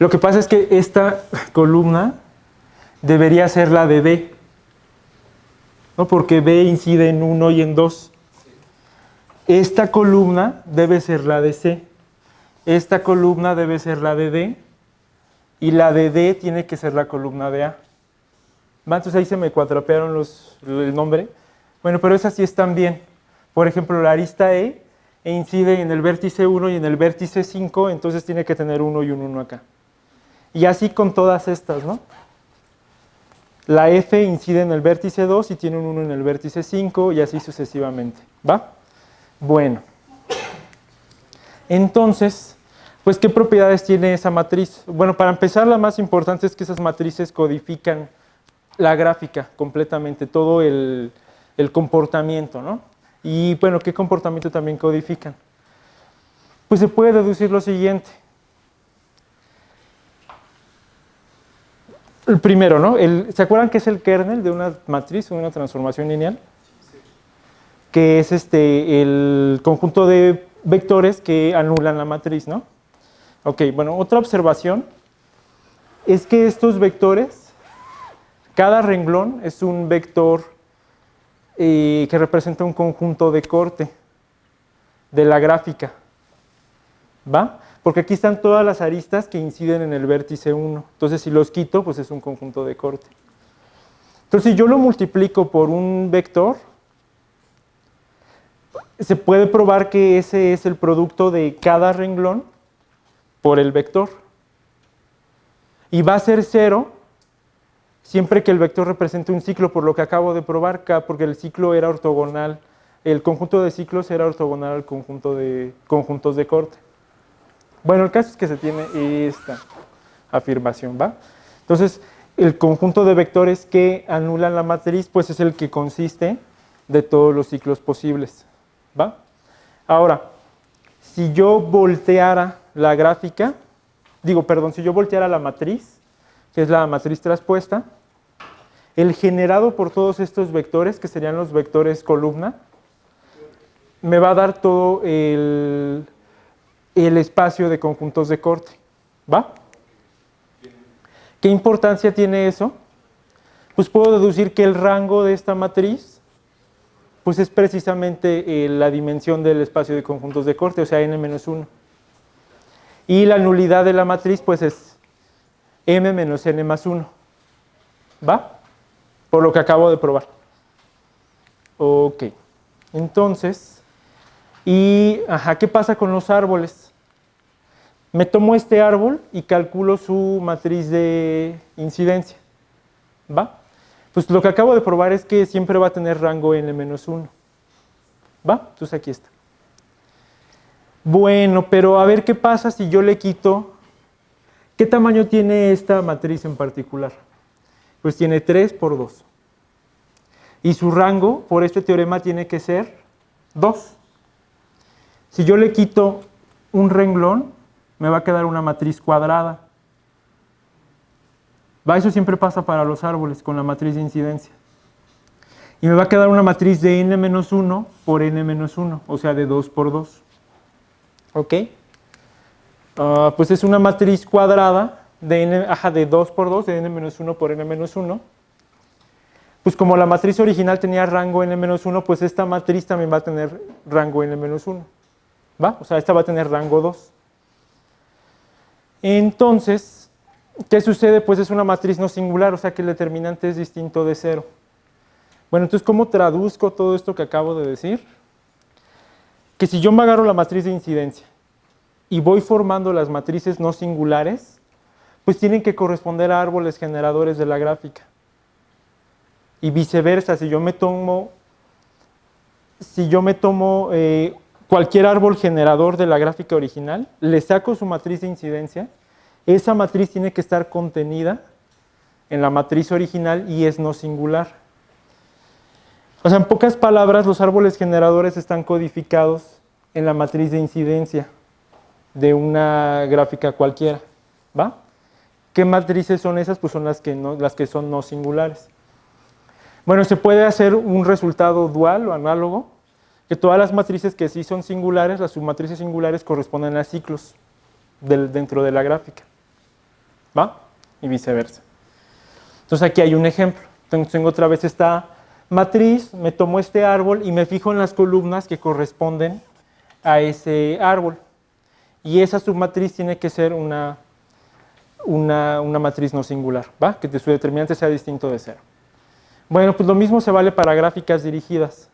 Lo que pasa es que esta columna debería ser la de B, ¿no? Porque B incide en 1 y en 2. Esta columna debe ser la de C. Esta columna debe ser la de D. Y la de D tiene que ser la columna de A. ¿Va? Entonces ahí se me cuatrapearon el nombre. Bueno, pero esas sí están bien. Por ejemplo, la arista E incide en el vértice 1 y en el vértice 5, entonces tiene que tener 1 y un 1 acá. Y así con todas estas, ¿no? La F incide en el vértice 2 y tiene un 1 en el vértice 5 y así sucesivamente. ¿Va? Bueno. Entonces, pues, ¿qué propiedades tiene esa matriz? Bueno, para empezar, la más importante es que esas matrices codifican la gráfica completamente, todo el comportamiento, ¿no? Y bueno, ¿qué comportamiento también codifican? Pues se puede deducir lo siguiente. El primero, ¿no? ¿Se acuerdan qué es el kernel de una matriz o una transformación lineal? Sí. que es el conjunto de vectores que anulan la matriz, ¿no? Ok, bueno, otra observación es que estos vectores, cada renglón es un vector que representa un conjunto de corte de la gráfica, ¿va? Porque aquí están todas las aristas que inciden en el vértice 1. Entonces, si los quito, pues es un conjunto de corte. Entonces, si yo lo multiplico por un vector, se puede probar que ese es el producto de cada renglón por el vector. Y va a ser 0 siempre que el vector represente un ciclo, por lo que acabo de probar, porque el ciclo era ortogonal, el conjunto de ciclos era ortogonal al conjunto de conjuntos de corte. Bueno, el caso es que se tiene esta afirmación, ¿va? Entonces, el conjunto de vectores que anulan la matriz, pues es el que consiste de todos los ciclos posibles, ¿va? Ahora, si yo volteara la gráfica, si yo volteara la matriz, que es la matriz traspuesta, el generado por todos estos vectores, que serían los vectores columna, me va a dar todo el espacio de conjuntos de corte, ¿va? ¿Qué importancia tiene eso? Pues puedo deducir que el rango de esta matriz pues es precisamente la dimensión del espacio de conjuntos de corte, o sea, n-1. Y la nulidad de la matriz pues es m menos n más 1, ¿va? Por lo que acabo de probar. Ok, entonces, ¿qué pasa con los árboles? Me tomo este árbol y calculo su matriz de incidencia, ¿va? Pues lo que acabo de probar es que siempre va a tener rango n-1, ¿va? Entonces aquí está. Bueno, pero a ver qué pasa si yo le quito. ¿Qué tamaño tiene esta matriz en particular? Pues tiene 3 por 2. Y su rango, por este teorema, tiene que ser 2. Si yo le quito un renglón, me va a quedar una matriz cuadrada. ¿Va? Eso siempre pasa para los árboles con la matriz de incidencia. Y me va a quedar una matriz de n-1 por n-1, o sea, de 2 por 2. ¿Ok? Pues es una matriz cuadrada de 2 por 2, de n-1 por n-1. Pues como la matriz original tenía rango n-1, pues esta matriz también va a tener rango n-1. ¿Va? O sea, esta va a tener rango 2. Entonces, ¿qué sucede? Pues es una matriz no singular, o sea que el determinante es distinto de 0. Bueno, entonces, ¿cómo traduzco todo esto que acabo de decir? Que si yo me agarro la matriz de incidencia y voy formando las matrices no singulares, pues tienen que corresponder a árboles generadores de la gráfica. Y viceversa, si yo me tomo cualquier árbol generador de la gráfica original, le saco su matriz de incidencia, esa matriz tiene que estar contenida en la matriz original y es no singular. O sea, en pocas palabras, los árboles generadores están codificados en la matriz de incidencia de una gráfica cualquiera, ¿va? ¿Qué matrices son esas? Pues son las que son no singulares. Bueno, se puede hacer un resultado dual o análogo, que todas las matrices que sí son singulares, las submatrices singulares corresponden a ciclos dentro de la gráfica, ¿va? Y viceversa. Entonces aquí hay un ejemplo. Entonces tengo otra vez esta matriz, me tomo este árbol y me fijo en las columnas que corresponden a ese árbol. Y esa submatriz tiene que ser una matriz no singular, ¿va? Que su determinante sea distinto de 0. Bueno, pues lo mismo se vale para gráficas dirigidas.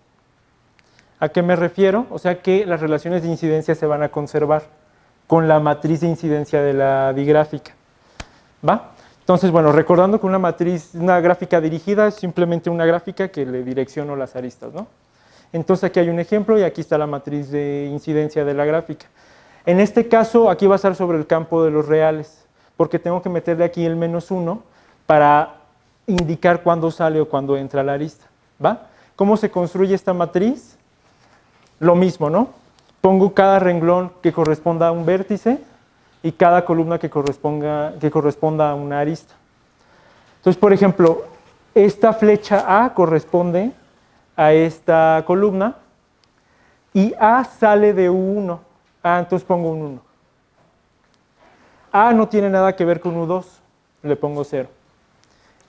¿A qué me refiero? O sea que las relaciones de incidencia se van a conservar con la matriz de incidencia de la digráfica, ¿va? Entonces, bueno, recordando que una gráfica dirigida es simplemente una gráfica que le direcciono las aristas, ¿no? Entonces aquí hay un ejemplo y aquí está la matriz de incidencia de la gráfica. En este caso, aquí va a estar sobre el campo de los reales, porque tengo que meterle aquí el -1 para indicar cuándo sale o cuándo entra la arista, ¿va? ¿Cómo se construye esta matriz? Lo mismo, ¿no? Pongo cada renglón que corresponda a un vértice y cada columna que corresponda a una arista. Entonces, por ejemplo, esta flecha A corresponde a esta columna y A sale de U1. Entonces pongo un 1. A no tiene nada que ver con U2, le pongo 0.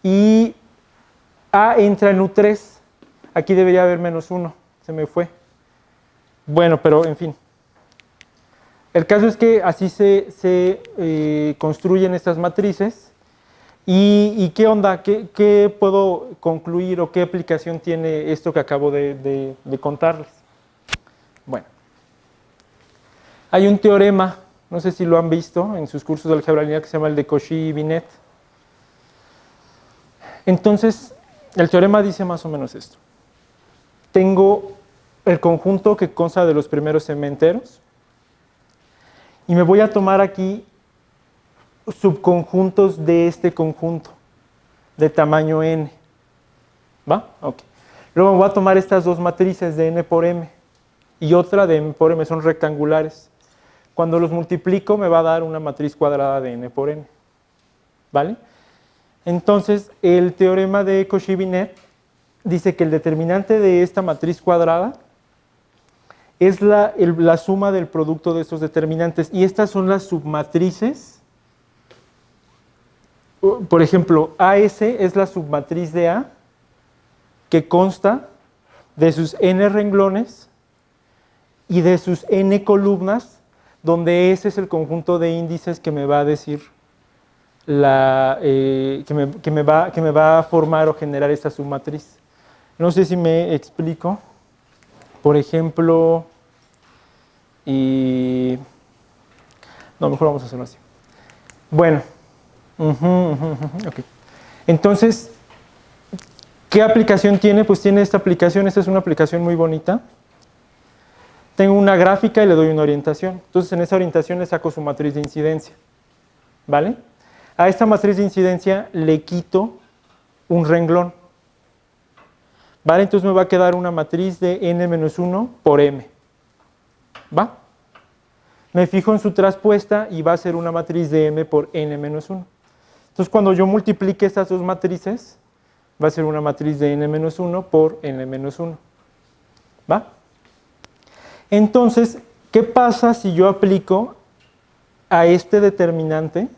Y A entra en U3, aquí debería haber menos 1, se me fue. Bueno, pero en fin. El caso es que así se construyen estas matrices. ¿Y qué onda? ¿Qué puedo concluir o qué aplicación tiene esto que acabo de contarles? Bueno, hay un teorema, no sé si lo han visto en sus cursos de álgebra lineal, que se llama el de Cauchy-Binet. Entonces, el teorema dice más o menos esto. Tengo el conjunto que consta de los primeros m enteros y me voy a tomar aquí subconjuntos de este conjunto de tamaño n. ¿Va? Ok. Luego me voy a tomar estas dos matrices de n por m y otra de m por m, son rectangulares. Cuando los multiplico me va a dar una matriz cuadrada de n por n. ¿Vale? Entonces, el teorema de Cauchy-Binet dice que el determinante de esta matriz cuadrada es la suma del producto de estos determinantes. Y estas son las submatrices. Por ejemplo, AS es la submatriz de A, que consta de sus n renglones y de sus n columnas, donde ese es el conjunto de índices que me va a decir que me va a formar o generar esta submatriz. No sé si me explico. Por ejemplo, no, mejor vamos a hacerlo así. Bueno, okay. Entonces, ¿qué aplicación tiene? Pues tiene esta aplicación. Esta es una aplicación muy bonita. Tengo una gráfica y le doy una orientación. Entonces, en esa orientación le saco su matriz de incidencia. ¿Vale? A esta matriz de incidencia le quito un renglón. ¿Vale? Entonces me va a quedar una matriz de n-1 por m. ¿Va? Me fijo en su traspuesta y va a ser una matriz de m por n-1. Entonces, cuando yo multiplique estas dos matrices, va a ser una matriz de n-1 por n-1. ¿Va? Entonces, ¿qué pasa si yo aplico a este determinante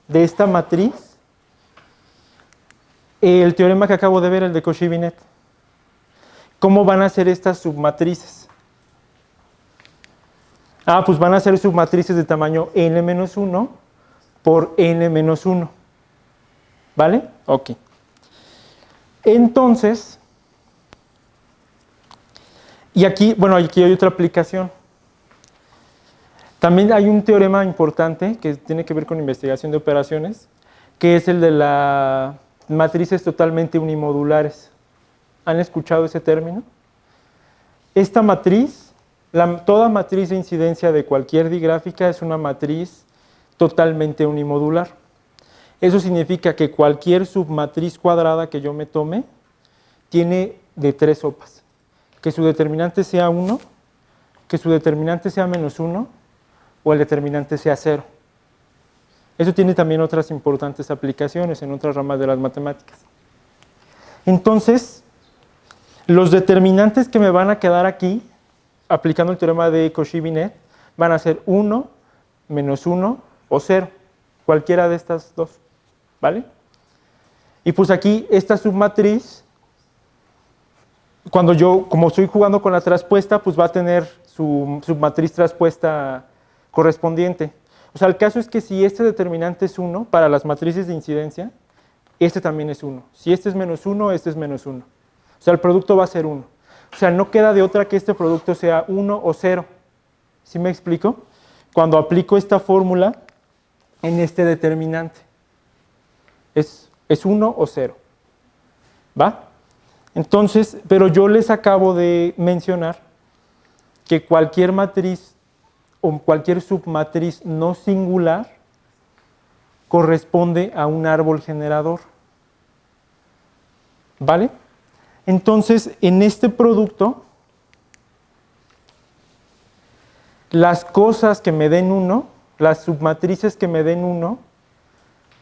de esta matriz el teorema que acabo de ver, el de Cauchy-Binet? ¿Cómo van a ser estas submatrices? Pues van a ser submatrices de tamaño n-1 por n-1. ¿Vale? Ok. Entonces, y aquí, bueno, aquí hay otra aplicación. También hay un teorema importante que tiene que ver con investigación de operaciones, que es el de las matrices totalmente unimodulares. ¿Han escuchado ese término? Esta matriz, toda matriz de incidencia de cualquier digráfica es una matriz totalmente unimodular. Eso significa que cualquier submatriz cuadrada que yo me tome tiene de tres sopas. Que su determinante sea 1, que su determinante sea menos 1 o el determinante sea 0. Eso tiene también otras importantes aplicaciones en otras ramas de las matemáticas. Entonces, los determinantes que me van a quedar aquí, aplicando el teorema de Cauchy-Binet, van a ser 1, menos 1 o 0, cualquiera de estas dos, ¿vale? Y pues aquí esta submatriz, como estoy jugando con la traspuesta, pues va a tener su submatriz traspuesta correspondiente. O sea, el caso es que si este determinante es 1, para las matrices de incidencia, este también es 1. Si este es menos 1, este es menos 1. O sea, el producto va a ser 1. O sea, no queda de otra que este producto sea 1 o 0. ¿Sí me explico? Cuando aplico esta fórmula en este determinante. Es 1 o 0. ¿Va? Entonces, pero yo les acabo de mencionar que cualquier matriz o cualquier submatriz no singular corresponde a un árbol generador. ¿Vale? Entonces, en este producto, las cosas que me den 1, las submatrices que me den 1,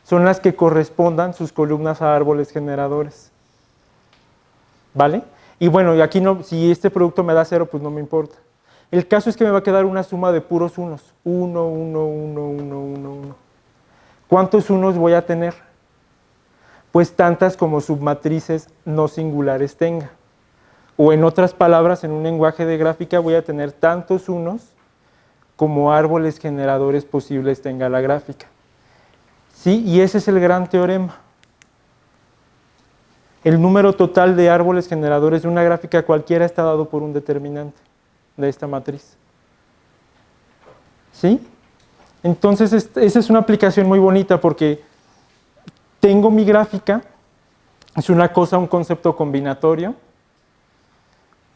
son las que correspondan sus columnas a árboles generadores. ¿Vale? Y bueno, y aquí no, si este producto me da 0, pues no me importa. El caso es que me va a quedar una suma de puros unos. 1, 1, 1, 1, 1, 1. ¿Cuántos unos voy a tener? Pues tantas como submatrices no singulares tenga. O en otras palabras, en un lenguaje de gráfica voy a tener tantos unos como árboles generadores posibles tenga la gráfica. ¿Sí? Y ese es el gran teorema. El número total de árboles generadores de una gráfica cualquiera está dado por un determinante de esta matriz. ¿Sí? Entonces, esa es una aplicación muy bonita porque tengo mi gráfica, es una cosa, un concepto combinatorio,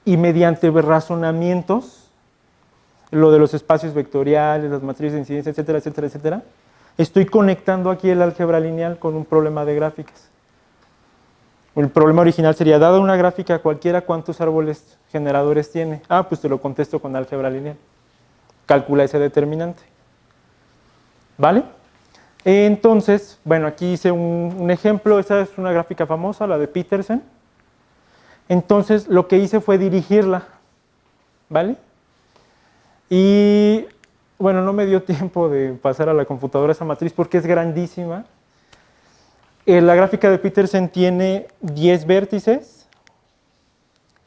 y mediante razonamientos, lo de los espacios vectoriales, las matrices de incidencia, etcétera, etcétera, etcétera, estoy conectando aquí el álgebra lineal con un problema de gráficas. El problema original sería, dada una gráfica cualquiera, ¿cuántos árboles generadores tiene? Ah, pues te lo contesto con álgebra lineal. Calcula ese determinante. ¿Vale? Entonces, bueno, aquí hice un ejemplo. Esta es una gráfica famosa, la de Petersen. Entonces, lo que hice fue dirigirla. ¿Vale? Y, bueno, no me dio tiempo de pasar a la computadora esa matriz porque es grandísima. La gráfica de Petersen tiene 10 vértices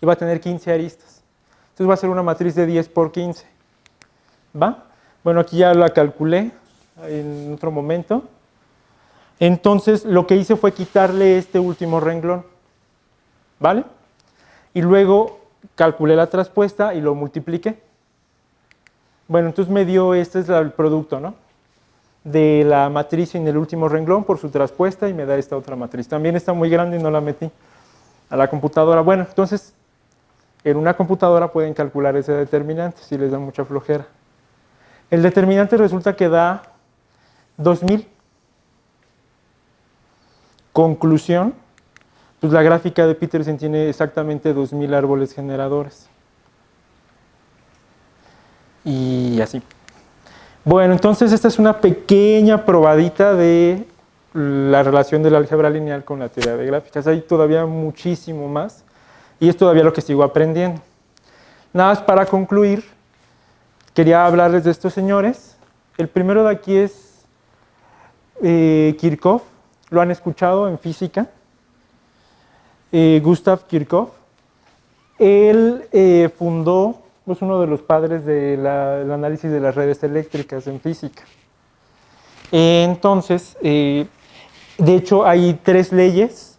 y va a tener 15 aristas. Entonces va a ser una matriz de 10 por 15. ¿Va? Bueno, aquí ya la calculé en otro momento. Entonces lo que hice fue quitarle este último renglón. ¿Vale? Y luego calculé la traspuesta y lo multipliqué. Bueno, entonces me dio, este es el producto, ¿no? De la matriz en el último renglón por su traspuesta y me da esta otra matriz. También está muy grande y no la metí a la computadora. Bueno, entonces en una computadora pueden calcular ese determinante si les da mucha flojera. El determinante resulta que da 2000. Conclusión, pues la gráfica de Petersen tiene exactamente 2000 árboles generadores. Y así. Bueno, entonces esta es una pequeña probadita de la relación del álgebra lineal con la teoría de gráficas. Hay todavía muchísimo más y es todavía lo que sigo aprendiendo. Nada más para concluir, quería hablarles de estos señores. El primero de aquí es Kirchhoff, lo han escuchado en física, Gustav Kirchhoff. Él fundó, es uno de los padres del análisis de las redes eléctricas en física. Entonces, de hecho, hay 3 leyes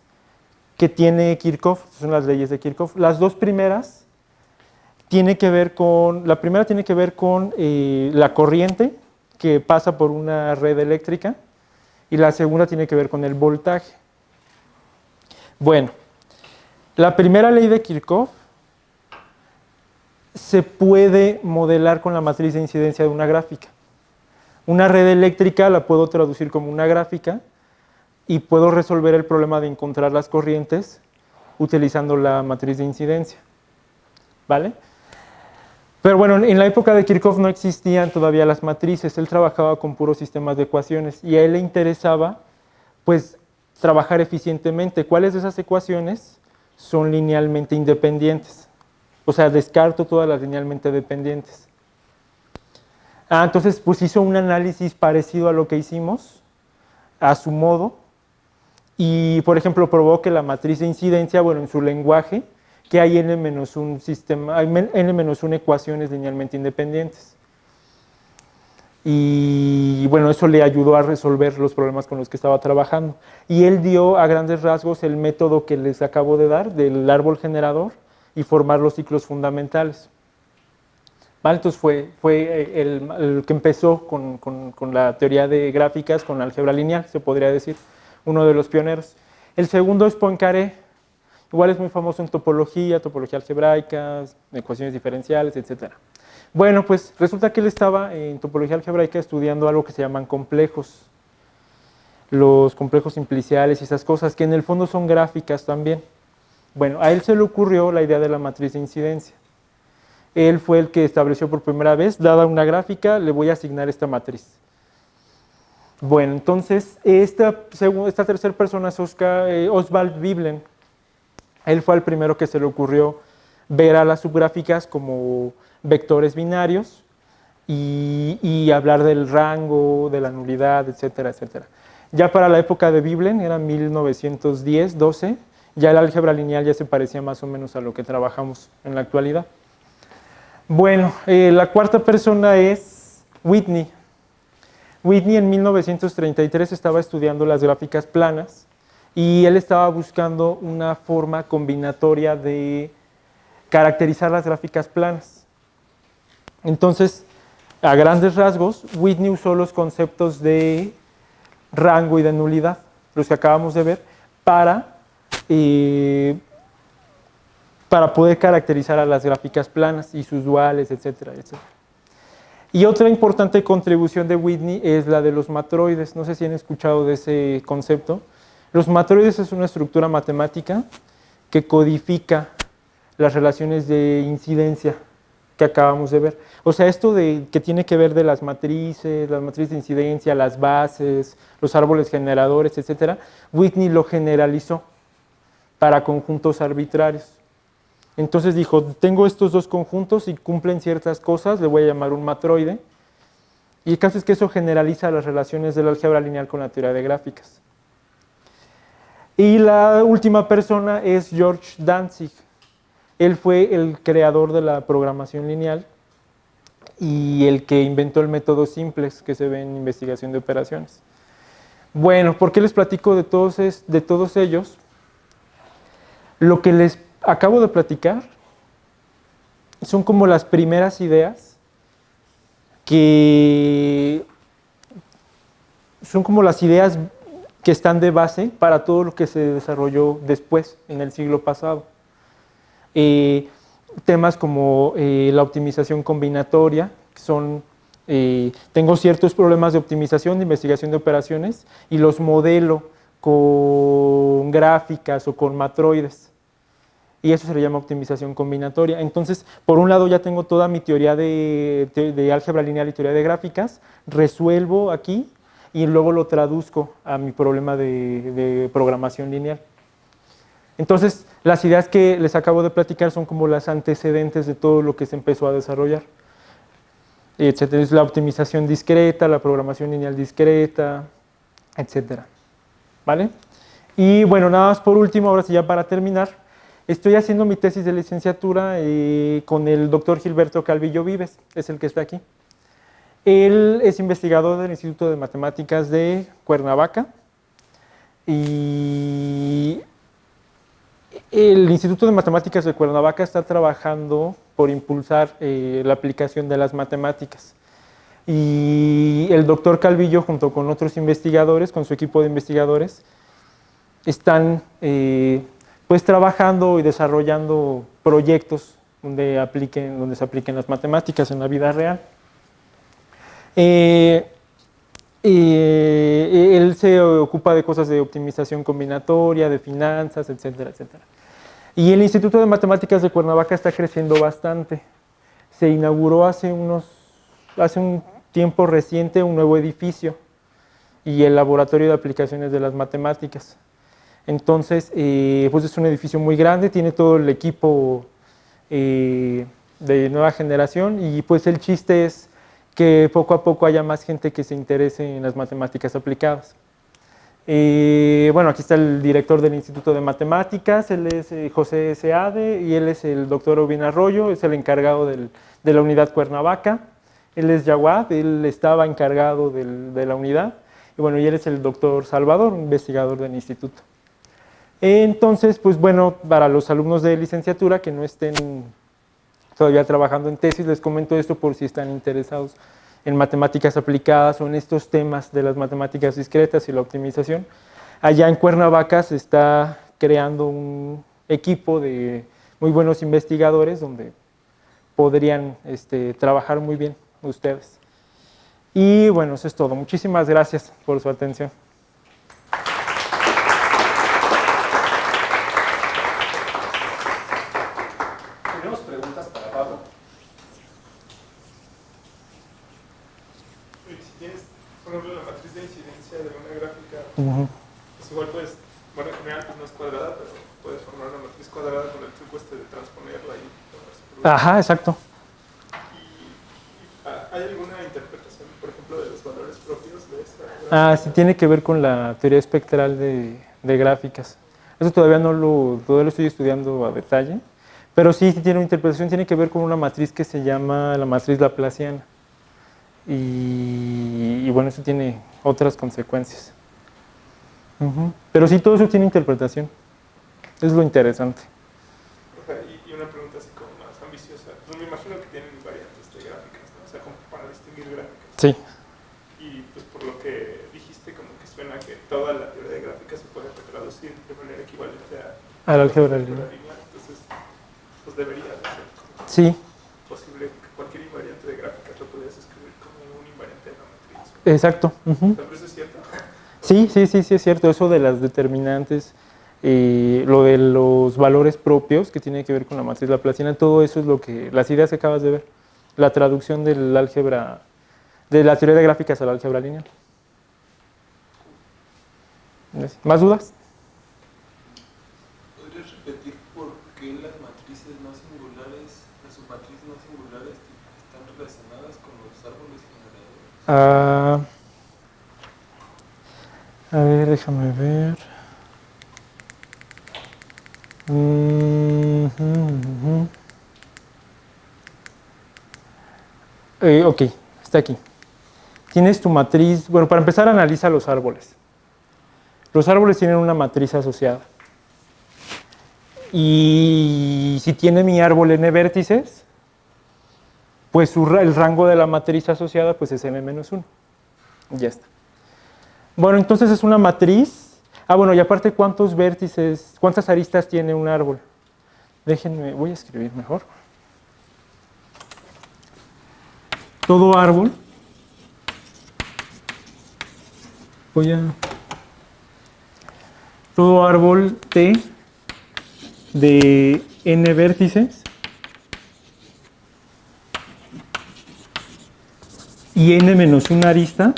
que tiene Kirchhoff, son las leyes de Kirchhoff. Las 2 primeras tiene que ver con, la primera tiene que ver con la corriente que pasa por una red eléctrica y la segunda tiene que ver con el voltaje. Bueno, la primera ley de Kirchhoff se puede modelar con la matriz de incidencia de una gráfica. Una red eléctrica la puedo traducir como una gráfica y puedo resolver el problema de encontrar las corrientes utilizando la matriz de incidencia. ¿Vale? Pero bueno, en la época de Kirchhoff no existían todavía las matrices, él trabajaba con puros sistemas de ecuaciones y a él le interesaba pues trabajar eficientemente. ¿Cuáles de esas ecuaciones son linealmente independientes? O sea, descarto todas las linealmente dependientes. Entonces, pues hizo un análisis parecido a lo que hicimos, a su modo, y, por ejemplo, probó que la matriz de incidencia, bueno, en su lenguaje, que hay n-1 sistema, hay n-1 ecuaciones linealmente independientes. Y, bueno, eso le ayudó a resolver los problemas con los que estaba trabajando. Y él dio, a grandes rasgos, el método que les acabo de dar, del árbol generador, y formar los ciclos fundamentales. ¿Vale? Entonces fue el que empezó con la teoría de gráficas, con álgebra lineal, se podría decir, uno de los pioneros. El segundo es Poincaré, igual es muy famoso en topología algebraica, ecuaciones diferenciales, etc. Bueno, pues resulta que él estaba en topología algebraica estudiando algo que se llaman complejos, los complejos simpliciales y esas cosas, que en el fondo son gráficas también. Bueno, a él se le ocurrió la idea de la matriz de incidencia. Él fue el que estableció por primera vez, dada una gráfica, le voy a asignar esta matriz. Bueno, entonces, esta tercera persona es Oswald Veblen. Él fue el primero que se le ocurrió ver a las subgráficas como vectores binarios y hablar del rango, de la nulidad, etcétera, etcétera. Ya para la época de Veblen, era 1910, 12, ya el álgebra lineal ya se parecía más o menos a lo que trabajamos en la actualidad. Bueno, la cuarta persona es Whitney. Whitney en 1933 estaba estudiando las gráficas planas y él estaba buscando una forma combinatoria de caracterizar las gráficas planas. Entonces, a grandes rasgos, Whitney usó los conceptos de rango y de nulidad, los que acabamos de ver, para poder caracterizar a las gráficas planas y sus duales, etcétera, etcétera. Y otra importante contribución de Whitney es la de los matroides. No sé si han escuchado de ese concepto. Los matroides es una estructura matemática que codifica las relaciones de incidencia que acabamos de ver. O sea, esto que tiene que ver de las matrices de incidencia, las bases, los árboles generadores, etcétera, Whitney lo generalizó para conjuntos arbitrarios. Entonces dijo, tengo estos dos conjuntos y cumplen ciertas cosas, le voy a llamar un matroide. Y el caso es que eso generaliza las relaciones del álgebra lineal con la teoría de gráficas. Y la última persona es George Dantzig. Él fue el creador de la programación lineal y el que inventó el método simplex que se ve en investigación de operaciones. Bueno, ¿por qué les platico de todos ellos? Lo que les acabo de platicar son como las primeras ideas que son como las ideas que están de base para todo lo que se desarrolló después, en el siglo pasado. Temas como la optimización combinatoria, que son, tengo ciertos problemas de optimización, de investigación de operaciones, y los modelo con gráficas o con matroides. Y eso se le llama optimización combinatoria. Entonces, por un lado ya tengo toda mi teoría de álgebra lineal y teoría de gráficas, resuelvo aquí y luego lo traduzco a mi problema de programación lineal. Entonces, las ideas que les acabo de platicar son como las antecedentes de todo lo que se empezó a desarrollar. Etcétera. Es la optimización discreta, la programación lineal discreta, etcétera. ¿Vale? Y bueno, nada más por último, ahora sí ya para terminar, estoy haciendo mi tesis de licenciatura con el doctor Gilberto Calvillo Vives, es el que está aquí. Él es investigador del Instituto de Matemáticas de Cuernavaca y el Instituto de Matemáticas de Cuernavaca está trabajando por impulsar la aplicación de las matemáticas. Y el doctor Calvillo, junto con otros investigadores, con su equipo de investigadores, están pues trabajando y desarrollando proyectos donde se apliquen las matemáticas en la vida real. Él se ocupa de cosas de optimización combinatoria, de finanzas, etcétera, etcétera. Y el Instituto de Matemáticas de Cuernavaca está creciendo bastante. Se inauguró hace un tiempo reciente un nuevo edificio y el laboratorio de aplicaciones de las matemáticas. Entonces, pues es un edificio muy grande, tiene todo el equipo de nueva generación y pues el chiste es que poco a poco haya más gente que se interese en las matemáticas aplicadas. Bueno, aquí está el director del Instituto de Matemáticas, él es José Seade y él es el doctor Obin Arroyo, es el encargado de la unidad Cuernavaca. Él es Yawad, él estaba encargado de la unidad. Y bueno, y él es el doctor Salvador, un investigador del instituto. Entonces, pues bueno, para los alumnos de licenciatura que no estén todavía trabajando en tesis, les comento esto por si están interesados en matemáticas aplicadas o en estos temas de las matemáticas discretas y la optimización. Allá en Cuernavaca se está creando un equipo de muy buenos investigadores donde podrían trabajar muy bien ustedes. Y bueno, eso es todo. Muchísimas gracias por su atención. Tenemos preguntas para Pablo. Si tienes, por ejemplo, la matriz de incidencia de una gráfica, Uh-huh. pues igual puedes, bueno, en general pues no es cuadrada, pero puede formar una matriz cuadrada con el truco de transponerla y Ajá, exacto. ¿Hay alguna interpretación, por ejemplo, de los valores propios de esta gráfica? Sí, tiene que ver con la teoría espectral de gráficas. Eso todavía todavía lo estoy estudiando a detalle, pero sí tiene una interpretación, tiene que ver con una matriz que se llama la matriz laplaciana. Y bueno, eso tiene otras consecuencias. Pero sí, todo eso tiene interpretación. Es lo interesante. Y una pregunta así como más ambiciosa. Pues me imagino que tienen variantes de gráficas, ¿no? O sea, como para distinguir gráficas. Sí. Y pues por lo que dijiste, como que suena que toda la teoría de gráficas se puede retraducir de manera equivalente a la álgebra lineal. Entonces, pues debería de ser sí. posible que cualquier invariante de gráficas lo pudieras escribir como un invariante de la matriz. Exacto. ¿Pero eso es cierto? Sí, es cierto. Eso de las determinantes, lo de los valores propios que tiene que ver con la matriz laplaciana, todo eso es lo que, las ideas que acabas de ver, la traducción del álgebra, de la teoría de gráficas a la álgebra lineal. ¿Más dudas? ¿Podrías repetir por qué las matrices no singulares, las submatrices no singulares están relacionadas con los árboles generadores? A ver, déjame ver. Ok, está aquí. Tienes tu matriz. Bueno, para empezar, analiza los árboles. Los árboles tienen una matriz asociada. Y si tiene mi árbol n vértices, pues el rango de la matriz asociada pues es n-1. Ya está. Bueno, entonces es una matriz. Bueno, y aparte, ¿cuántos vértices, cuántas aristas tiene un árbol? Déjenme, voy a escribir mejor. Todo árbol. Todo árbol T de n vértices y n-1 arista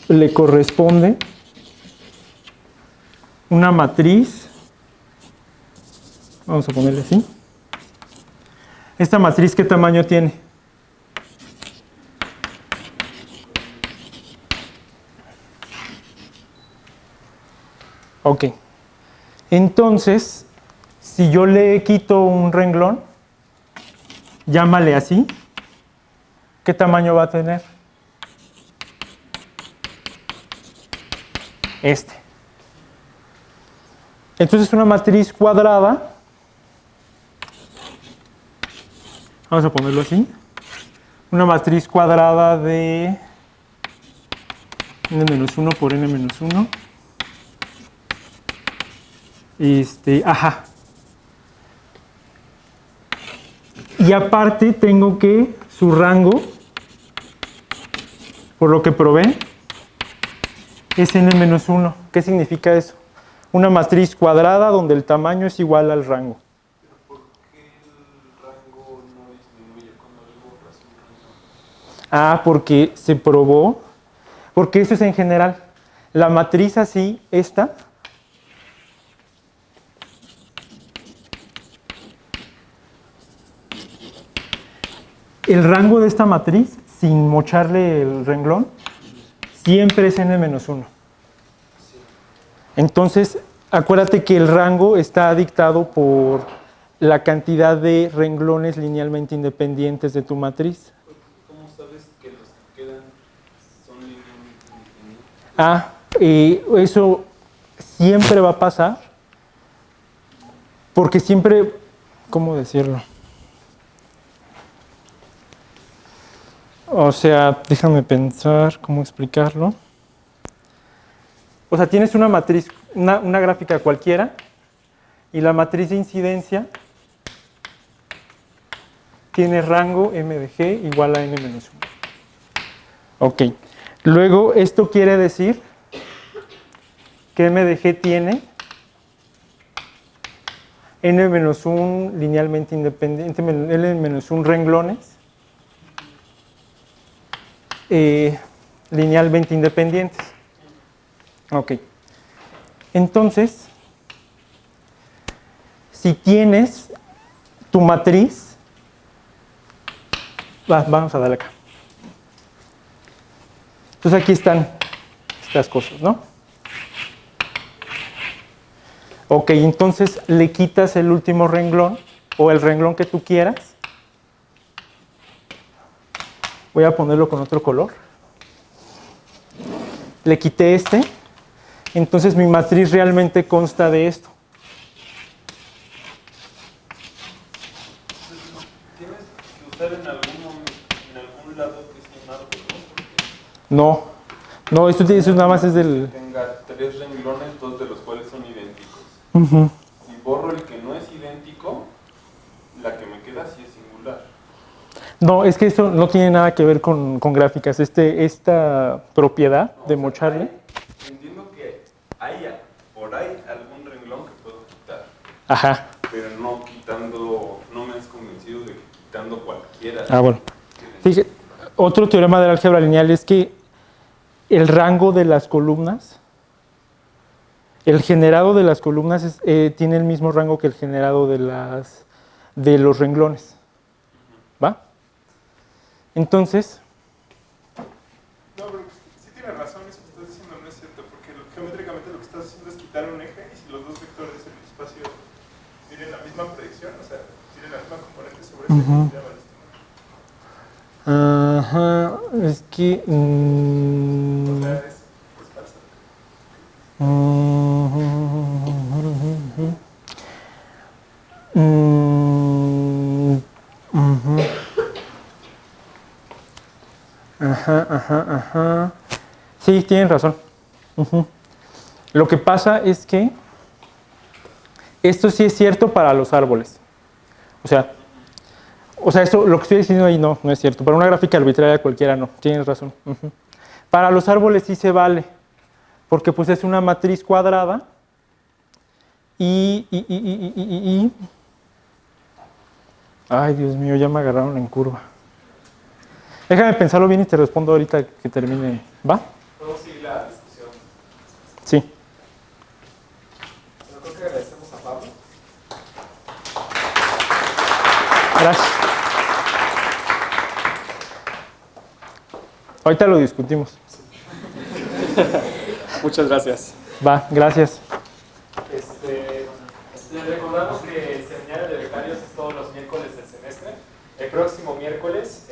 le corresponde una matriz, vamos a ponerle así. ¿Esta matriz qué tamaño tiene? Ok. Entonces, si yo le quito un renglón, llámale así, ¿qué tamaño va a tener? Este. Entonces, una matriz cuadrada, vamos a ponerlo así, una matriz cuadrada de n-1 por n-1. Ajá. Y aparte tengo que su rango, por lo que probé, es n-1. ¿Qué significa eso? Una matriz cuadrada donde el tamaño es igual al rango. ¿Pero por qué el rango no disminuye cuando le borras un rango? Porque se probó, porque eso es en general. La matriz así, esta, el rango de esta matriz, sin mocharle el renglón, siempre es n-1. Entonces, acuérdate que el rango está dictado por la cantidad de renglones linealmente independientes de tu matriz. ¿Cómo sabes que los que quedan son linealmente independientes? Eso siempre va a pasar, porque siempre, ¿cómo decirlo? O sea, déjame pensar cómo explicarlo. O sea, tienes una matriz, una gráfica cualquiera, y la matriz de incidencia tiene rango m de g igual a n-1. Ok. Luego, esto quiere decir que m de g tiene n-1 linealmente independiente, n-1 renglones linealmente independientes. Ok. Entonces, si tienes tu matriz, vamos a darle acá. Entonces aquí están estas cosas, ¿no? Ok, entonces le quitas el último renglón o el renglón que tú quieras. Voy a ponerlo con otro color. Le quité este. Entonces mi matriz realmente consta de esto. ¿Tienes que usar en algún lado que sea un árbol, no? No, esto nada más es del... Tenga 3 renglones, 2 de los cuales son idénticos. Uh-huh. Si borro el que no es idéntico, la que me queda sí es singular. No, es que esto no tiene nada que ver con gráficas. Esta propiedad de mocharle. Entiendo que haya por ahí algún renglón que puedo quitar. Ajá. Pero no quitando, no me has convencido de que quitando cualquiera. Ah, bueno. Fíjate, otro teorema del álgebra lineal es que el rango de las columnas, el generado de las columnas tiene el mismo rango que el generado de los renglones. ¿Va? Entonces... No, pero sí tienes razón, eso que estás diciendo no es cierto, porque geométricamente lo que estás haciendo es quitar un eje y si los dos vectores en el espacio tienen la misma proyección, o sea, tienen la misma componente sobre ese eje, ya valiste. Ajá, es que... O sea, es falso. Ajá. Sí, tienen razón. Lo que pasa es que esto sí es cierto para los árboles. O sea, esto, lo que estoy diciendo ahí no es cierto. Para una gráfica arbitraria cualquiera no. Tienes razón. Para los árboles sí se vale. Porque pues es una matriz cuadrada y... Ay, Dios mío, ya me agarraron en curva. Déjame pensarlo bien y te respondo ahorita que termine. ¿Va? ¿Podemos seguir la discusión? Sí. Yo creo que agradecemos a Pablo. Gracias. Ahorita lo discutimos. Muchas gracias. Va, gracias. Les recordamos que el seminario de becarios es todos los miércoles del semestre. El próximo miércoles,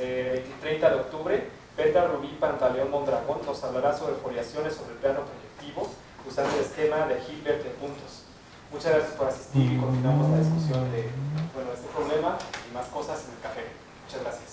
30 de octubre, Berta Rubí Pantaleón Mondragón nos hablará sobre foliaciones sobre el plano proyectivo usando el esquema de Hilbert de puntos. Muchas gracias por asistir y continuamos la discusión de este problema y más cosas en el café. Muchas gracias.